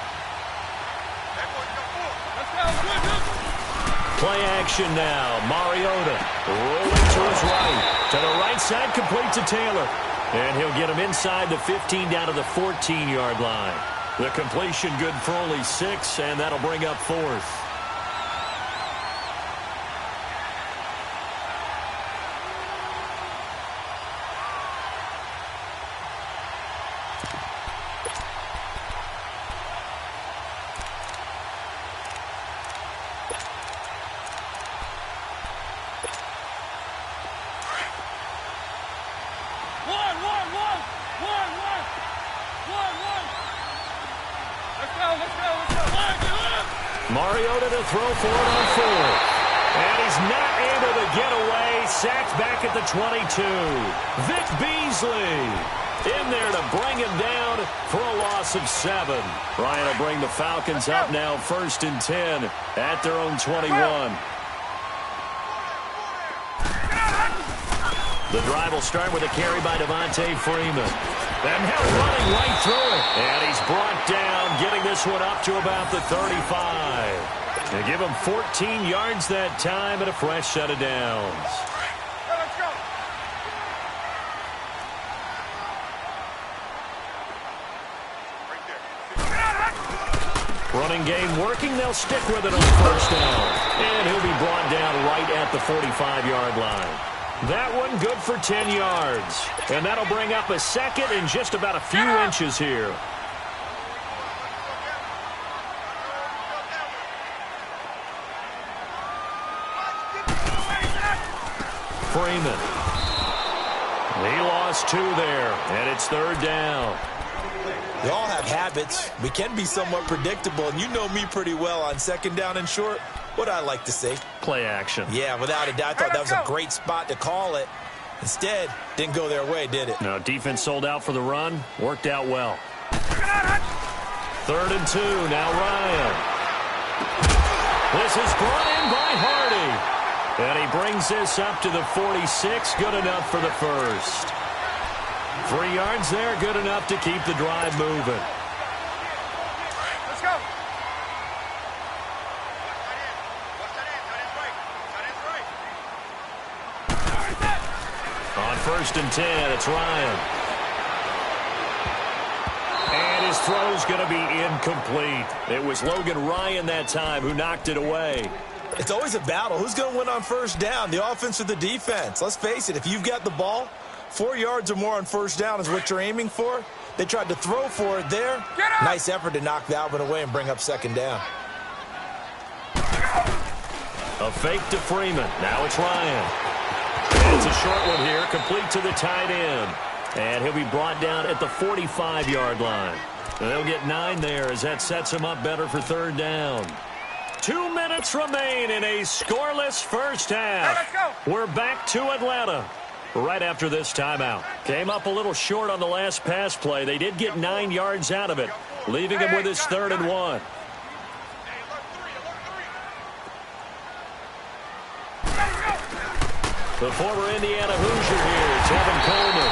Play action now. Mariota rolling to his right. To the right side, complete to Taylor. And he'll get him inside the 15 down to the 14-yard line. The completion good for only 6, and that'll bring up 4th. Mariota to throw for it on 4th. And he's not able to get away. Sacked back at the 22. Vic Beasley in there to bring him down for a loss of 7. Ryan will bring the Falcons up now 1st and 10 at their own 21. The drive will start with a carry by Devontae Freeman. And now running right through it. And he's brought down, getting this one up to about the 35. They give him 14 yards that time and a fresh set of downs. Running game working. They'll stick with it on 1st down. And he'll be brought down right at the 45-yard line. That one good for 10 yards. And that'll bring up a 2nd and just about a few inches here. Freeman. He lost 2 there, and it's 3rd down. We all have habits. We can be somewhat predictable, and you know me pretty well on 2nd down and short. What I like to say. Play action. Yeah, without a doubt. I thought that was a great spot to call it. Instead, didn't go their way, did it? No, defense sold out for the run. Worked out well. 3rd and 2. Now Ryan. This is brought in by Hardy. And he brings this up to the 46. Good enough for the first. 3 yards there. Good enough to keep the drive moving. Let's go. On 1st and 10, it's Ryan. And his throw's going to be incomplete. It was Logan Ryan that time who knocked it away. It's always a battle. Who's going to win on 1st down, the offense or the defense? Let's face it, if you've got the ball, 4 yards or more on 1st down is what you're aiming for. They tried to throw for it there. Nice effort to knock that one away and bring up 2nd down. A fake to Freeman. Now it's Ryan. And it's a short one here, complete to the tight end. And he'll be brought down at the 45-yard line. They'll get 9 there as that sets him up better for 3rd down. 2 minutes remain in a scoreless first half. We're back to Atlanta right after this timeout. Came up a little short on the last pass play. They did get 9 yards out of it, leaving him with his 3rd and 1. The former Indiana Hoosier here, Tevin Coleman.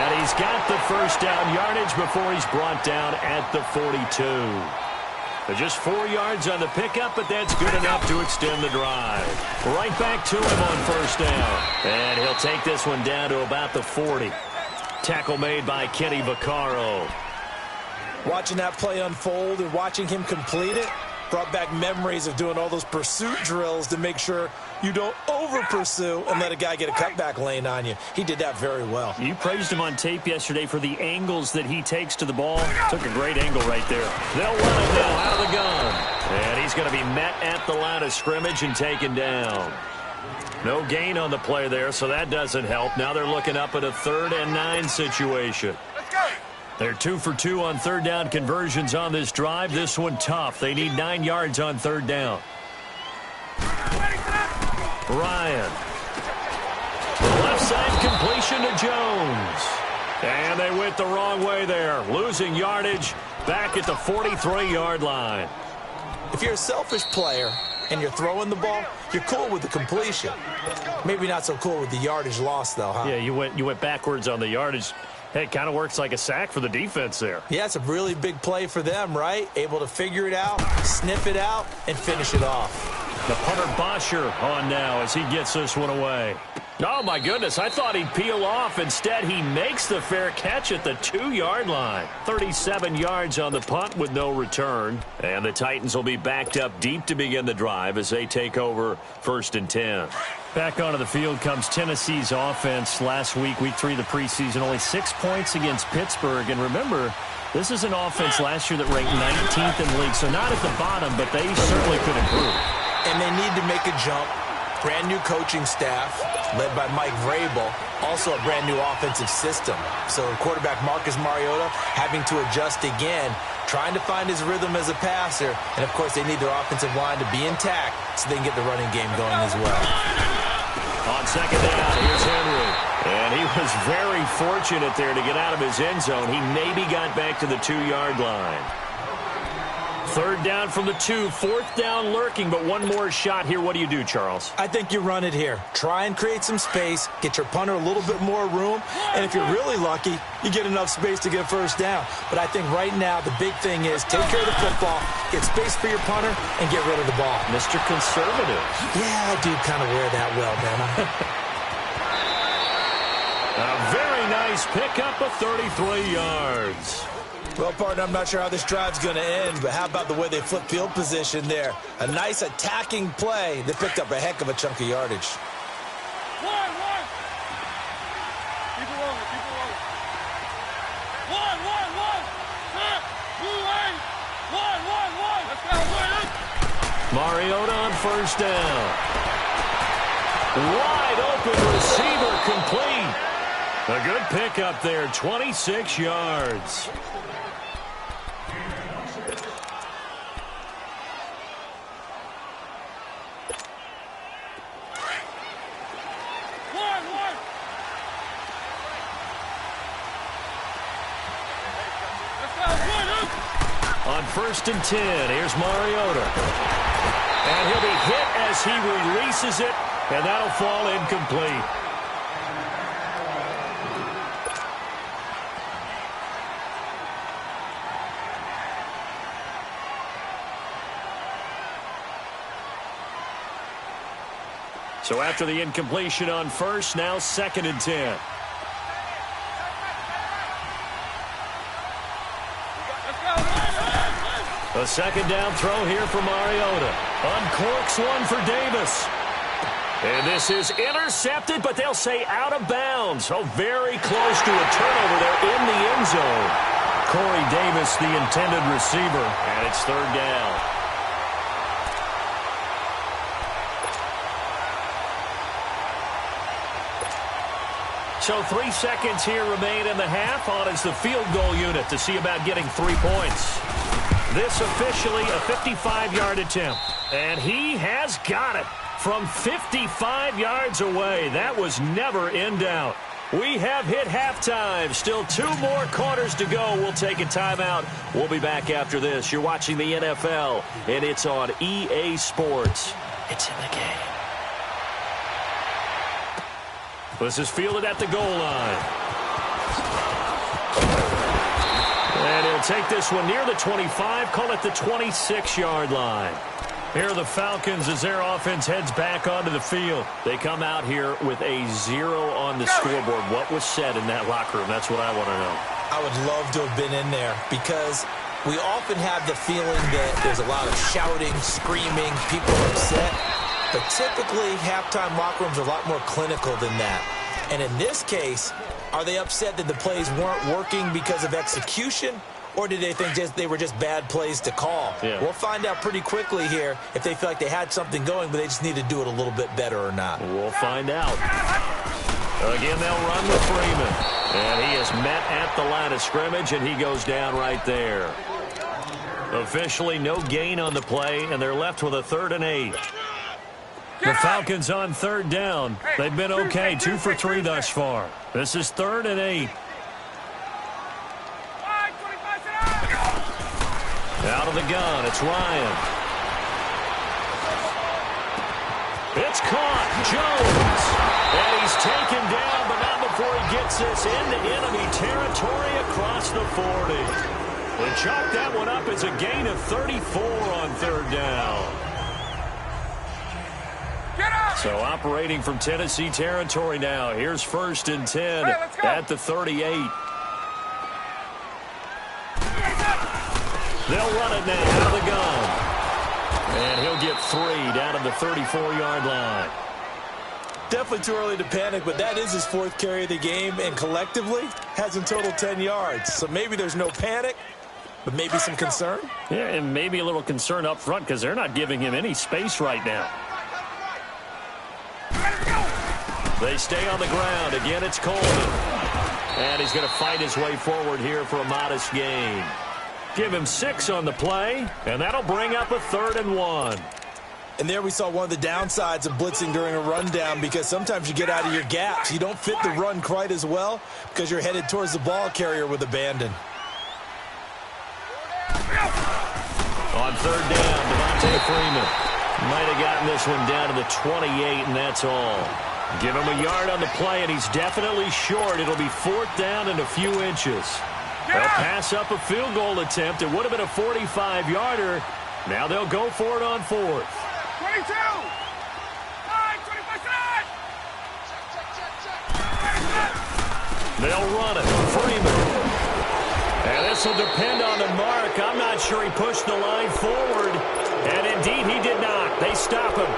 And he's got the first down yardage before he's brought down at the 42. Just 4 yards on the pickup, but that's good enough to extend the drive. Right back to him on first down. And he'll take this one down to about the 40. Tackle made by Kenny Vaccaro. Watching that play unfold and watching him complete it brought back memories of doing all those pursuit drills to make sure you don't over-pursue and let a guy get a cutback lane on you. He did that very well. You praised him on tape yesterday for the angles that he takes to the ball. Took a great angle right there. They'll run him now out of the gun. And he's going to be met at the line of scrimmage and taken down. No gain on the play there, so that doesn't help. Now they're looking up at a 3rd and 9 situation. They're 2 for 2 on third down conversions on this drive. This one tough. They need 9 yards on third down. Ryan. Left side completion to Jones. And they went the wrong way there. Losing yardage back at the 43-yard line. If you're a selfish player and you're throwing the ball, you're cool with the completion. Maybe not so cool with the yardage loss, though, huh? Yeah, you went backwards on the yardage. Hey, it kind of works like a sack for the defense there. Yeah, it's a really big play for them, right? Able to figure it out, sniff it out, and finish it off. The punter Bosher on now as he gets this one away. Oh, my goodness. I thought he'd peel off. Instead, he makes the fair catch at the 2-yard line. 37 yards on the punt with no return. And the Titans will be backed up deep to begin the drive as they take over 1st and 10. Back onto the field comes Tennessee's offense. Last week, week 3 of the preseason, only 6 points against Pittsburgh. And remember, this is an offense last year that ranked 19th in the league. So not at the bottom, but they certainly could improve. And they need to make a jump. Brand new coaching staff, led by Mike Vrabel, also a brand new offensive system. So quarterback Marcus Mariota having to adjust again, trying to find his rhythm as a passer. And, of course, they need their offensive line to be intact so they can get the running game going as well. On second down, here's Henry. And he was very fortunate there to get out of his end zone. He maybe got back to the 2-yard line. 3rd down from the 2, 4th down lurking, but one more shot here. What do you do, Charles? I think you run it here. Try and create some space, get your punter a little bit more room, and if you're really lucky, you get enough space to get a first down. But I think right now the big thing is take care of the football, get space for your punter, and get rid of the ball. Mr. Conservative. Yeah, I do kind of wear that well, man. A very nice pickup of 33 yards. Well, partner, I'm not sure how this drive's going to end, but how about the way they flip field position there? A nice attacking play that picked up a heck of a chunk of yardage. One. Keep it rolling, keep it rolling. One. One. Let's go, one. Mariota on first down. Wide open receiver complete. A good pickup there, 26 yards. On 1st and 10, here's Mariota. And he'll be hit as he releases it, and that'll fall incomplete. So after the incompletion on 1st, now 2nd and 10. A 2nd down throw here for Mariota. Uncorks one for Davis. And this is intercepted, but they'll say out of bounds. So very close to a turnover there in the end zone. Corey Davis, the intended receiver, and it's 3rd down. So 3 seconds here remain in the half. On is the field goal unit to see about getting 3 points. This officially a 55-yard attempt. And he has got it from 55 yards away. That was never in doubt. We have hit halftime. Still 2 more quarters to go. We'll take a timeout. We'll be back after this. You're watching the NFL, and it's on EA Sports. It's in the game. This is fielded at the goal line. And he'll take this one near the 25, call it the 26-yard line. Here are the Falcons as their offense heads back onto the field. They come out here with a 0 on the scoreboard. What was said in that locker room? That's what I want to know. I would love to have been in there because we often have the feeling that there's a lot of shouting, screaming, people upset. But typically, halftime locker rooms are a lot more clinical than that. And in this case, are they upset that the plays weren't working because of execution? Or did they think they were just bad plays to call? Yeah. We'll find out pretty quickly here if they feel like they had something going, but they just need to do it a little bit better or not. We'll find out. Again, they'll run with Freeman. And he is met at the line of scrimmage, and he goes down right there. Officially, no gain on the play, and they're left with a 3rd and 8. The Falcons on 3rd down. They've been okay, 2 for 3 thus far. This is 3rd and 8. Out of the gun, it's Ryan. It's caught, Jones. And he's taken down, but not before he gets this into enemy territory across the 40. They chalk that one up as a gain of 34 on 3rd down. So operating from Tennessee territory now. Here's 1st and 10 at the 38. They'll run it now out of the gun. And he'll get 3 down at the 34-yard line. Definitely too early to panic, but that is his 4th carry of the game, and collectively has in total 10 yards. So maybe there's no panic, but maybe some concern. Yeah, and maybe a little concern up front because they're not giving him any space right now. They stay on the ground. Again, it's Coleman. And he's going to fight his way forward here for a modest gain. Give him 6 on the play, and that'll bring up a 3rd and 1. And there we saw one of the downsides of blitzing during a rundown, because sometimes you get out of your gaps. You don't fit the run quite as well because you're headed towards the ball carrier with abandon. On 3rd down, Devontae Freeman might have gotten this one down to the 28, and that's all. Give him a yard on the play, and he's definitely short. It'll be 4th down and a few inches. They'll pass up a field goal attempt. It would have been a 45-yarder. Now they'll go for it on 4th. 22! 25! They'll run it. Freeman. And this will depend on the mark. I'm not sure he pushed the line forward. And indeed, he did not. They stop him.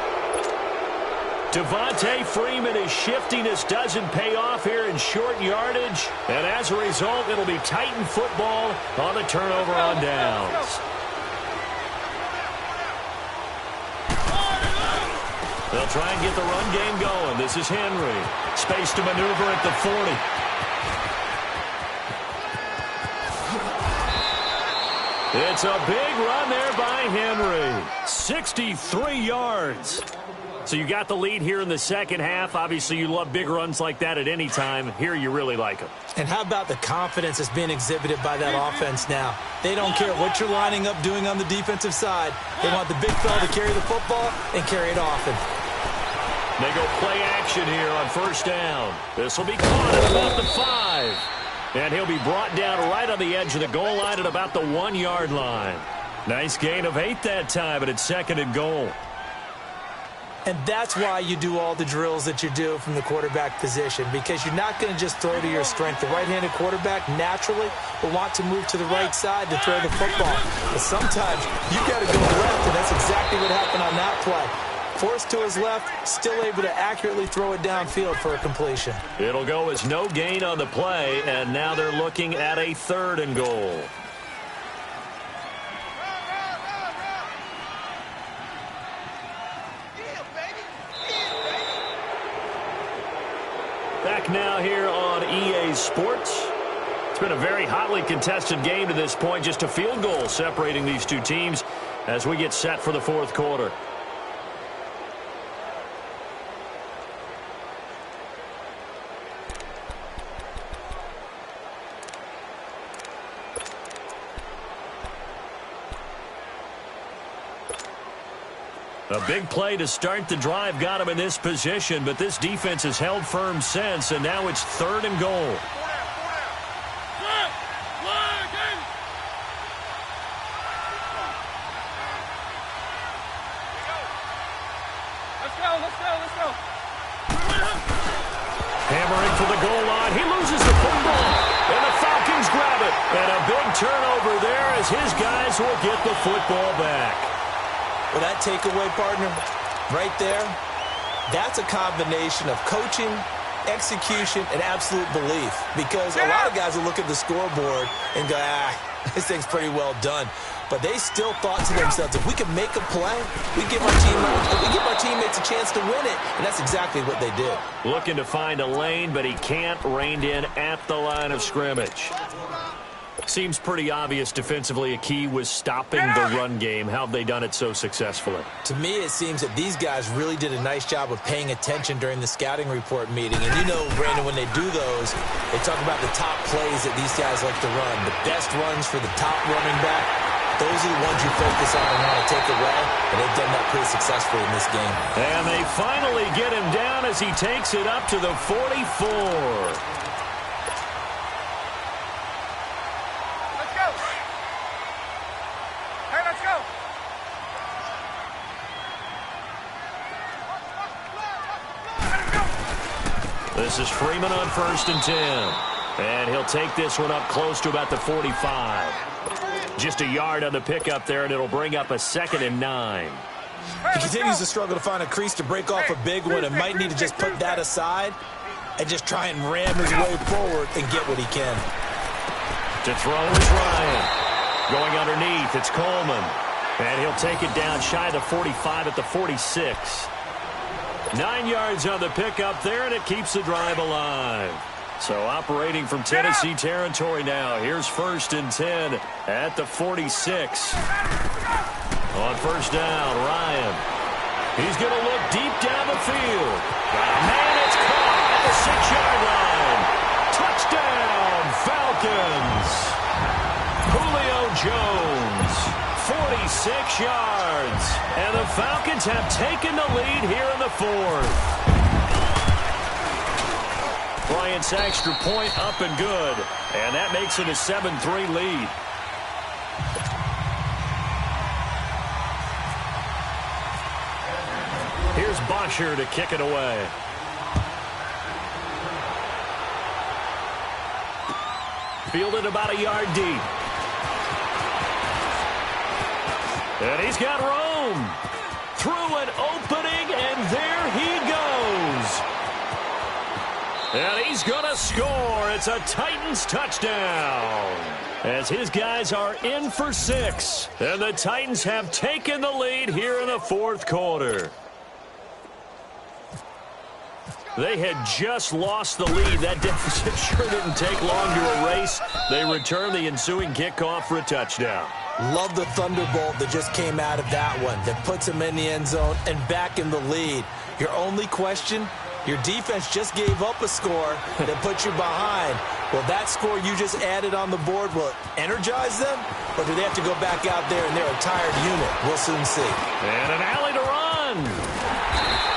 Devontae Freeman is shifting. This doesn't pay off here in short yardage. And as a result, it'll be Titan football on the turnover on downs. They'll try and get the run game going. This is Henry. Space to maneuver at the 40. It's a big run there by Henry. 63 yards. So you got the lead here in the second half. Obviously, you love big runs like that at any time. Here you really like them. And how about the confidence that's being exhibited by that offense now? They don't care what you're lining up doing on the defensive side. They want the big fella to carry the football and carry it often. They go play action here on 1st down. This will be caught at about the 5. And he'll be brought down right on the edge of the goal line at about the 1-yard line. Nice gain of 8 that time, but it's 2nd and goal. And that's why you do all the drills that you do from the quarterback position, because you're not going to just throw to your strength. The right-handed quarterback naturally will want to move to the right side to throw the football. But sometimes you've got to go left, and that's exactly what happened on that play. Forced to his left, still able to accurately throw it downfield for a completion. It'll go as no gain on the play, and now they're looking at a 3rd and goal. Back now here on EA Sports. It's been a very hotly contested game to this point. Just a field goal separating these two teams as we get set for the 4th quarter. A big play to start the drive got him in this position, but this defense has held firm since, and now it's 3rd and goal. Let's go. Hammering for the goal line. He loses the football, and the Falcons grab it. And a big turnover there as his guys will get the football back. Well, that takeaway, partner, right there, that's a combination of coaching, execution, and absolute belief. Because a lot of guys will look at the scoreboard and go, this thing's pretty well done. But they still thought to themselves, if we can make a play, we give our teammates a chance to win it. And that's exactly what they did. Looking to find a lane, but he can't. Reined in at the line of scrimmage. Seems pretty obvious defensively a key was stopping the run game. How have they done it so successfully? To me, it seems that these guys really did a nice job of paying attention during the scouting report meeting. And you know, Brandon, when they do those, they talk about the top plays that these guys like to run. The best runs for the top running back. Those are the ones you focus on and want to take away, and they've done that pretty successfully in this game. And they finally get him down as he takes it up to the 44. This is Freeman on 1st and 10. And he'll take this one up close to about the 45. Just a yard on the pickup there, and it'll bring up a 2nd and 9. He continues to struggle to find a crease to break off a big one and might need to just put that aside and just try and ram his way forward and get what he can. To throw is Ryan. Going underneath, it's Coleman. And he'll take it down shy of the 45 at the 46. 9 yards on the pickup there, and it keeps the drive alive. So operating from Tennessee territory now. Here's 1st and 10 at the 46. On 1st down, Ryan. He's going to look deep down the field. Man, it's caught at the 6-yard line. Touchdown, Falcons. Julio Jones, 46 yards. And the Falcons have taken the lead here in the 4th. Bryant's extra point up and good. And that makes it a 7-3 lead. Here's Bosher to kick it away. Fielded about a yard deep. And he's got room. Through an opening, and there he goes. And he's going to score. It's a Titans touchdown. As his guys are in for 6. And the Titans have taken the lead here in the 4th quarter. They had just lost the lead. That deficit sure didn't take long to erase. They return the ensuing kickoff for a touchdown. Love the thunderbolt that just came out of that one. That puts him in the end zone and back in the lead. Your only question? Your defense just gave up a score that put you behind. Will that score you just added on the board, will it energize them? Or do they have to go back out there and they're a tired unit? We'll soon see. And an alley to run.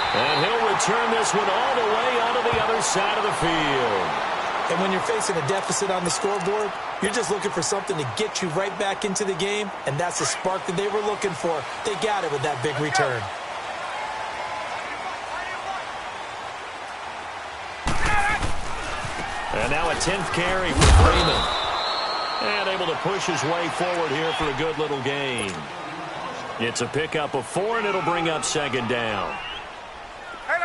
And he'll return this one all the way onto the other side of the field. And when you're facing a deficit on the scoreboard, you're just looking for something to get you right back into the game, and that's the spark that they were looking for. They got it with that big return. And now a 10th carry for Freeman. And able to push his way forward here for a good little gain. It's a pickup of 4, and it'll bring up 2nd down.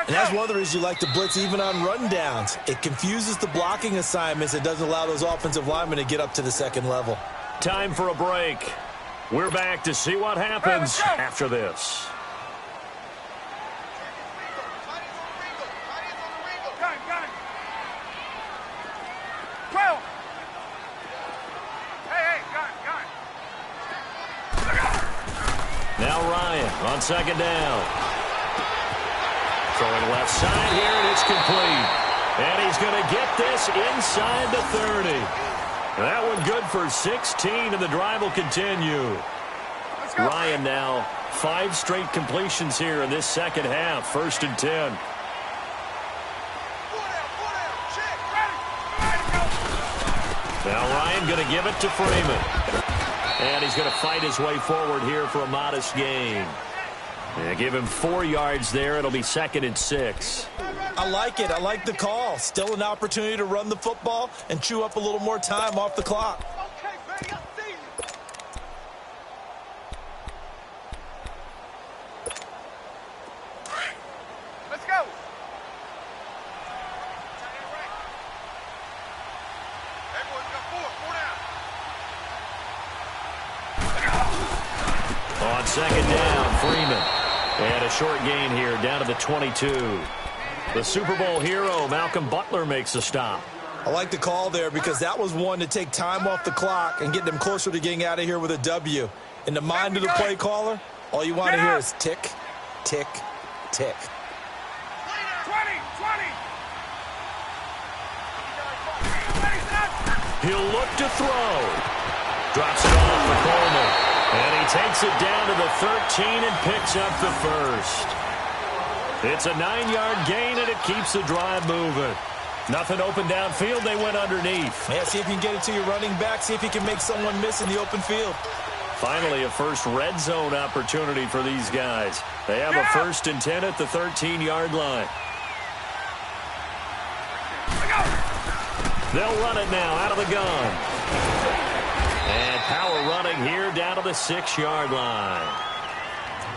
And that's one of the reasons you like to blitz even on rundowns. It confuses the blocking assignments. It doesn't allow those offensive linemen to get up to the 2nd level. Time for a break. We're back to see what happens after this. Now Ryan on 2nd down. Throwing left side here, and it's complete. And he's going to get this inside the 30. That one good for 16, and the drive will continue. Ryan now 5 straight completions here in this second half. 1st and 10. Now Ryan going to give it to Freeman. And he's going to fight his way forward here for a modest gain. Yeah, give him 4 yards there. It'll be 2nd and 6. I like it. I like the call. Still an opportunity to run the football and chew up a little more time off the clock. Let's go. Hey, boys, we got 4 down. On 2nd down, Freeman. And a short gain here, down to the 22. The Super Bowl hero, Malcolm Butler, makes a stop. I like the call there because that was one to take time off the clock and get them closer to getting out of here with a W. In the mind of the play caller, all you want to hear is tick, tick, tick. 20. He'll look to throw. Drops it off for Coleman. And he takes it down to the 13 and picks up the first. It's a 9-yard gain, and it keeps the drive moving. Nothing open downfield. They went underneath. Yeah, see if you can get it to your running back. See if you can make someone miss in the open field. Finally, a first red zone opportunity for these guys. They have a 1st and 10 at the 13-yard line. They'll run it now out of the gun. And power running here down to the 6-yard line.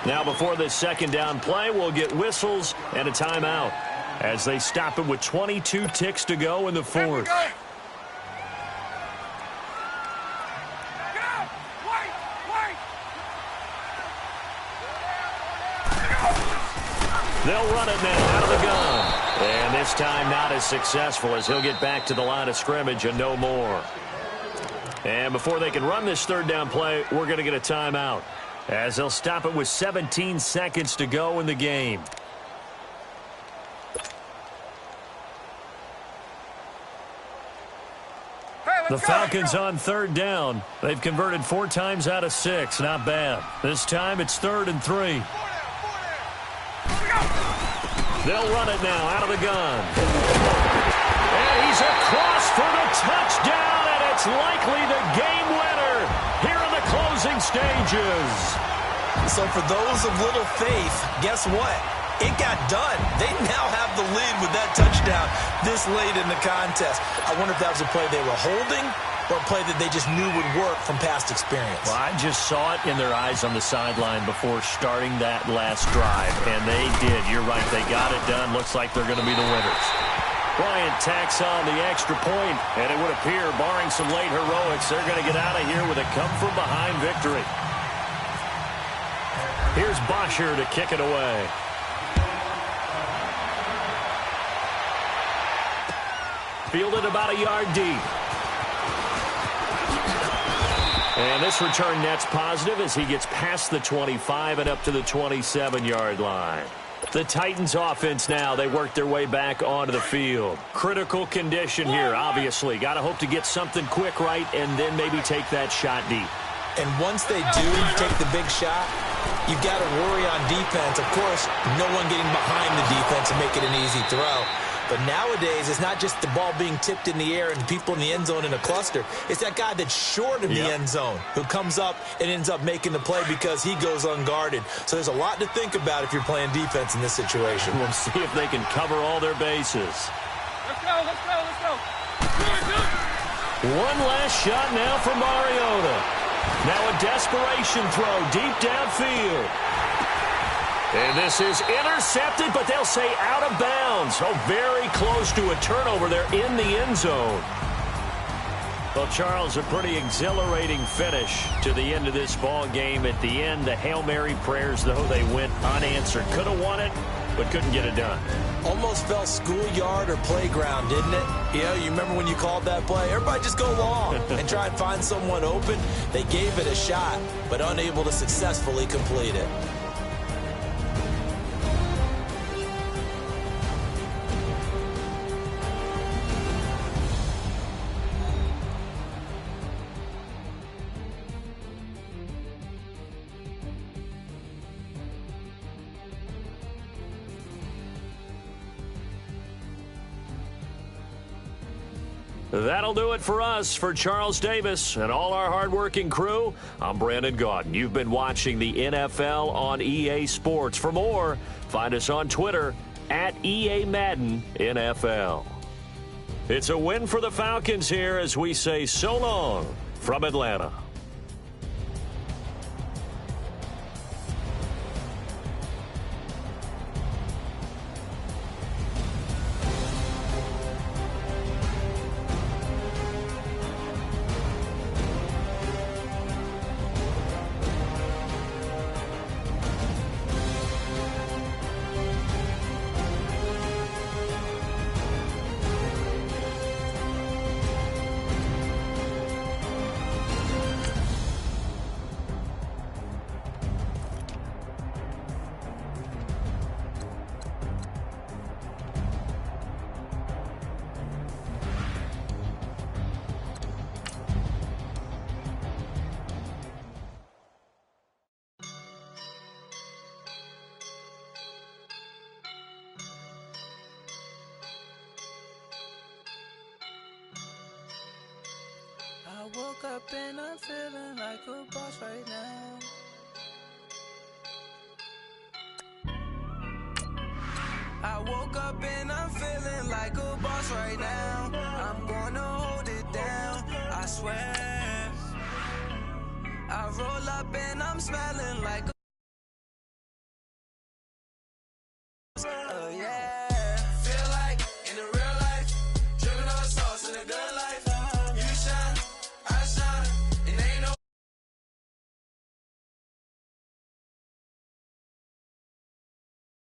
Now before this 2nd down play, we'll get whistles and a timeout as they stop it with 22 ticks to go in the 4th. They'll run it now out of the gun. And this time not as successful as he'll get back to the line of scrimmage and no more. And before they can run this 3rd down play, we're going to get a timeout as they'll stop it with 17 seconds to go in the game. The Falcons on 3rd down. They've converted 4 times out of 6. Not bad. This time it's 3rd and 3. They'll run it now out of the gun. And he's across for the touchdown, and it's likely the game winner here in the closing stages. So for those of little faith, guess what? It got done. They now have the lead with that touchdown this late in the contest. I wonder if that was a play they were holding or a play that they just knew would work from past experience. Well, I just saw it in their eyes on the sideline before starting that last drive, and they did. You're right. They got it done. Looks like they're going to be the winners. Bryant tacks on the extra point, and it would appear, barring some late heroics, they're going to get out of here with a come-from-behind victory. Here's Bosher to kick it away. Fielded about a yard deep. And this return net's positive as he gets past the 25 and up to the 27-yard line. The Titans offense now, they work their way back onto the field. Critical condition here, obviously. Got to hope to get something quick right and then maybe take that shot deep. And once they do take the big shot, you've got to worry on defense. Of course, no one getting behind the defense and make it an easy throw. But nowadays, it's not just the ball being tipped in the air and people in the end zone in a cluster. It's that guy that's short of the end zone who comes up and ends up making the play because he goes unguarded. So there's a lot to think about if you're playing defense in this situation. We'll see if they can cover all their bases. Let's go, let's go, let's go. One last shot now for Mariota. Now a desperation throw deep downfield. And this is intercepted, but they'll say out of bounds. Oh, very close to a turnover there in the end zone. Well, Charles, a pretty exhilarating finish to the end of this ball game. At the end, the Hail Mary prayers, though, they went unanswered. Could have won it, but couldn't get it done. Almost felt schoolyard or playground, didn't it? Yeah, you remember when you called that play? Everybody just go long and try and find someone open. They gave it a shot, but unable to successfully complete it. That'll do it for us. For Charles Davis and all our hardworking crew, I'm Brandon Gaudin. You've been watching the NFL on EA Sports. For more, find us on Twitter at EA Madden NFL. It's a win for the Falcons here as we say so long from Atlanta. I woke up and I'm feeling like a boss right now. I woke up and I'm feeling like a boss right now. I'm gonna hold it down, I swear. I roll up and I'm smelling like a